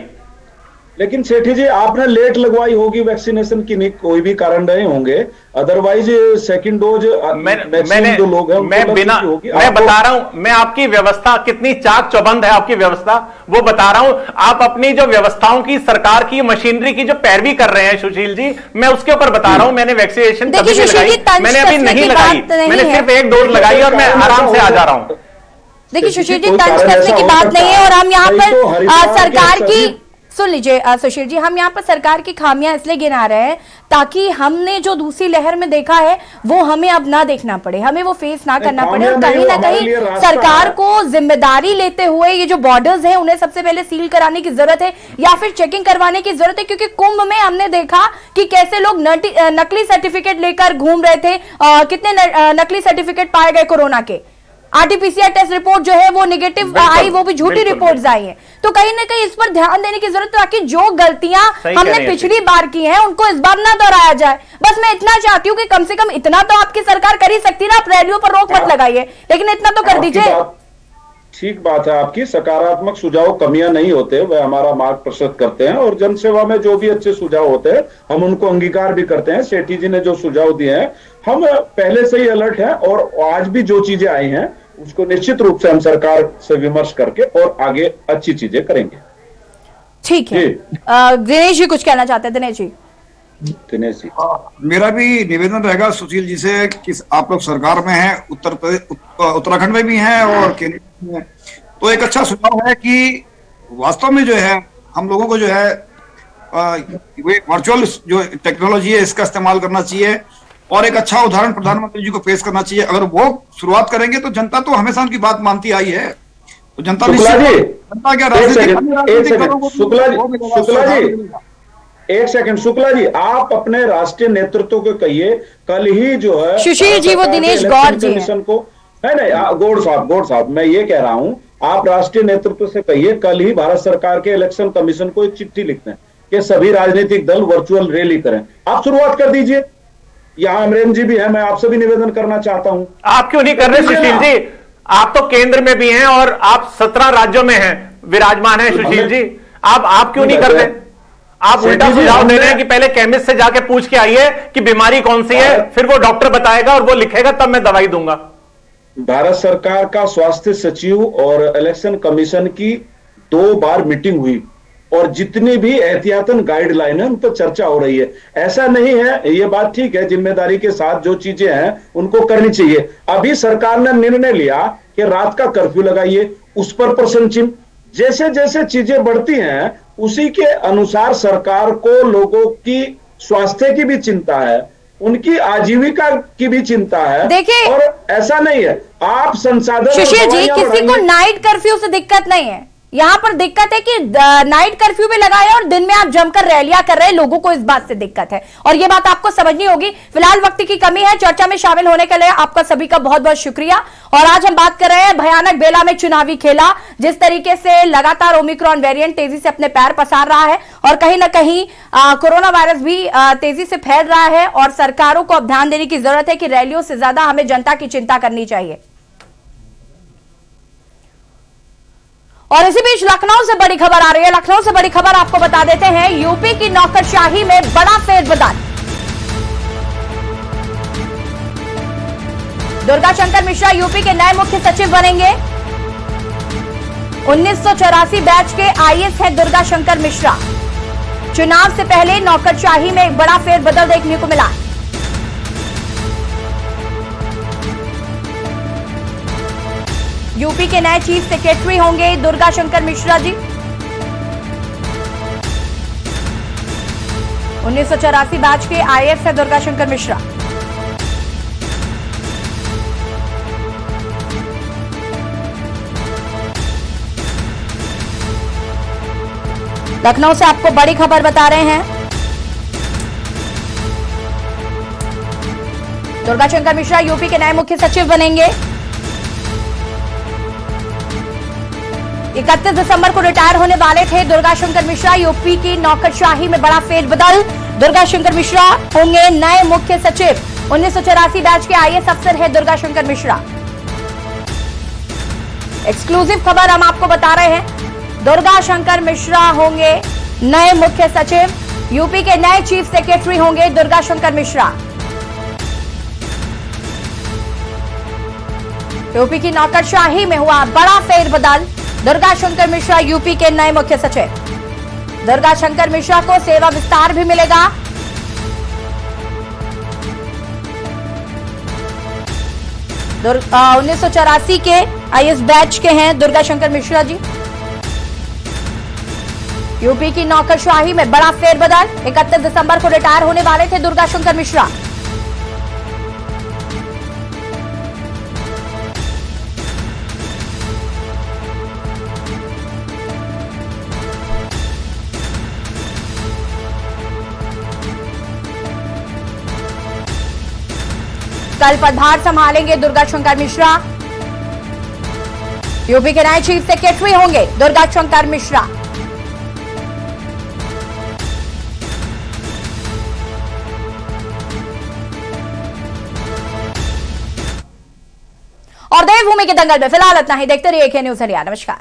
लेकिन सेठी जी आपने लेट लगवाई होगी वैक्सीनेशन की, नहीं कोई भी कारण रहे होंगे, अदरवाइज सेकंड डोज मैंने जो लोग हैं मैं बता रहा हूं, मैं आपकी व्यवस्था कितनी चाक चौबंद है, आपकी व्यवस्था वो बता रहा हूं। आप अपनी जो व्यवस्थाओं की, सरकार की मशीनरी की जो पैरवी कर रहे हैं सुशील जी, मैं उसके ऊपर बता रहा हूं। मैंने वैक्सीनेशन कभी नहीं लगाई, मैंने अभी नहीं लगाई, मैंने सिर्फ 1 डोज लगाई और मैं आराम से आ जा रहा हूं। देखिए सुशील जी, तंज कसने की बात नहीं है, और हम यहाँ पर सरकार की, सुन लीजिए सुशील जी, हम यहाँ पर सरकार की खामियां इसलिए गिना रहे हैं ताकि हमने जो दूसरी लहर में देखा है वो हमें अब ना देखना पड़े, हमें वो फेस ना करना पड़े। और कहीं ना कहीं सरकार को जिम्मेदारी लेते हुए ये जो बॉर्डर्स हैं उन्हें सबसे पहले सील कराने की जरूरत है, या फिर चेकिंग करवाने की जरूरत है, क्योंकि कुंभ में हमने देखा कि कैसे लोग नकली सर्टिफिकेट लेकर घूम रहे थे। कितने नकली सर्टिफिकेट पाए गए कोरोना के। आरटीपीसीआर टेस्ट रिपोर्ट जो है वो नेगेटिव आई, वो भी झूठी रिपोर्ट्स आई हैं। तो कहीं ना कहीं इस पर ध्यान देने की जरूरत है ताकि जो गलतियां हमने पिछली बार की हैं उनको इस बार ना दोहराया जाए। बस मैं इतना चाहती हूँ कि कम से कम इतना तो आपकी सरकार कर ही सकती ना, आप रैलियों पर रोक मत लगाइए, लेकिन इतना तो कर दीजिए। ठीक बात है आपकी, सकारात्मक सुझाव कमियां नहीं होते, वह हमारा मार्ग प्रशस्त करते हैं, और जनसेवा में जो भी अच्छे सुझाव होते हैं हम उनको अंगीकार भी करते हैं। सेठी जी ने जो सुझाव दिए हैं हम पहले से ही अलर्ट हैं, और आज भी जो चीजें आई हैं उसको निश्चित रूप से हम सरकार से विमर्श करके और आगे अच्छी चीजें करेंगे। ठीक है, दिनेश जी कुछ कहना चाहते हैं? दिनेश जी मेरा भी निवेदन रहेगा सुशील जी से कि आप लोग सरकार में हैं, उत्तराखंड में भी हैं और केंद्र में, तो एक अच्छा सुझाव है कि वास्तव में जो है हम लोगों को जो है वर्चुअल जो टेक्नोलॉजी है इसका इस्तेमाल करना चाहिए, और एक अच्छा उदाहरण प्रधानमंत्री जी को पेश करना चाहिए। अगर वो शुरुआत करेंगे तो जनता तो हमेशा उनकी बात मानती आई है, तो जनता क्या एक सेकंड शुक्ला जी, आप अपने राष्ट्रीय नेतृत्व को कहिए कल ही जो है सुशील जी, वो दिनेश गौड़ जी को नहीं गौड़ साहब मैं ये कह रहा हूं, आप राष्ट्रीय नेतृत्व से कहिए कल ही भारत सरकार के इलेक्शन कमीशन को एक चिट्ठी लिखते हैं कि सभी राजनीतिक दल वर्चुअल रैली करें। आप शुरुआत कर दीजिए। यहाँ अमरेंद्र जी भी है, मैं आपसे भी निवेदन करना चाहता हूँ। आप क्यों नहीं कर रहे सुशील जी? आप तो केंद्र में भी हैं और आप 17 राज्यों में हैं, विराजमान हैं सुशील जी, आप क्यों नहीं कर रहे? आप उल्टा सुझाव दे रहे हैं कि पहले केमिस्ट से जाके पूछ के आइए कि बीमारी कौन सी है, फिर वो डॉक्टर बताएगा और वो लिखेगा तब मैं दवाई दूंगा। भारत सरकार का स्वास्थ्य सचिव और इलेक्शन कमीशन की 2 बार मीटिंग हुई और जितनी भी एहतियातन गाइडलाइन है उन पर चर्चा हो रही है। ऐसा नहीं है, ये बात ठीक है, जिम्मेदारी के साथ जो चीजें हैं उनको करनी चाहिए। अभी सरकार ने निर्णय लिया कि रात का कर्फ्यू लगाइए, उस पर प्रश्न चिन्ह। जैसे जैसे चीजें बढ़ती हैं उसी के अनुसार सरकार को लोगों की स्वास्थ्य की भी चिंता है, उनकी आजीविका की भी चिंता है। देखिए, और ऐसा नहीं है आप संसाधन शिशिर जी, किसी को नाइट कर्फ्यू से दिक्कत नहीं है, यहाँ पर दिक्कत है कि नाइट कर्फ्यू भी लगाया और दिन में आप जमकर रैलियां कर रहे हैं, लोगों को इस बात से दिक्कत है और ये बात आपको समझनी होगी। फिलहाल वक्त की कमी है, चर्चा में शामिल होने के लिए आपका सभी का बहुत बहुत शुक्रिया। और आज हम बात कर रहे हैं भयानक बेला में चुनावी खेला, जिस तरीके से लगातार ओमिक्रॉन वेरिएंट तेजी से अपने पैर पसार रहा है और कहीं ना कहीं कोरोना वायरस भी तेजी से फैल रहा है और सरकारों को अब ध्यान देने की जरूरत है कि रैलियों से ज्यादा हमें जनता की चिंता करनी चाहिए। और इसी बीच लखनऊ से बड़ी खबर आ रही है। लखनऊ से बड़ी खबर आपको बता देते हैं, यूपी की नौकरशाही में बड़ा फेरबदल। दुर्गा शंकर मिश्रा यूपी के नए मुख्य सचिव बनेंगे। 1984 बैच के आईएएस हैं दुर्गा शंकर मिश्रा। चुनाव से पहले नौकरशाही में एक बड़ा फेरबदल देखने को मिला। यूपी के नए चीफ सेक्रेटरी होंगे दुर्गा शंकर मिश्रा जी। 1984 बैच के आईएएस है दुर्गा शंकर मिश्रा। लखनऊ से आपको बड़ी खबर बता रहे हैं, दुर्गा शंकर मिश्रा यूपी के नए मुख्य सचिव बनेंगे। 31 दिसंबर को रिटायर होने वाले थे दुर्गा शंकर मिश्रा। यूपी की नौकरशाही में बड़ा फेरबदल, दुर्गा शंकर मिश्रा होंगे नए मुख्य सचिव। 1984 बैच के आईएएस अफसर है दुर्गा शंकर मिश्रा। एक्सक्लूसिव खबर हम आपको बता रहे हैं, दुर्गा शंकर मिश्रा होंगे नए मुख्य सचिव। यूपी के नए चीफ सेक्रेटरी होंगे दुर्गा शंकर मिश्रा। यूपी की नौकरशाही में हुआ बड़ा फेरबदल, दुर्गा शंकर मिश्रा यूपी के नए मुख्य सचिव। दुर्गा शंकर मिश्रा को सेवा विस्तार भी मिलेगा। दुर्गा 1984 के आईएएस बैच के हैं दुर्गा शंकर मिश्रा जी। यूपी की नौकरशाही में बड़ा फेरबदल, 31 दिसंबर को रिटायर होने वाले थे दुर्गा शंकर मिश्रा। कल पदभार संभालेंगे दुर्गा शंकर मिश्रा। यूपी के नए चीफ सेक्रेटरी होंगे दुर्गा शंकर मिश्रा। और देवभूमि के दंगल में फिलहाल इतना ही। देखते रहिए के न्यूज़ इंडिया। नमस्कार।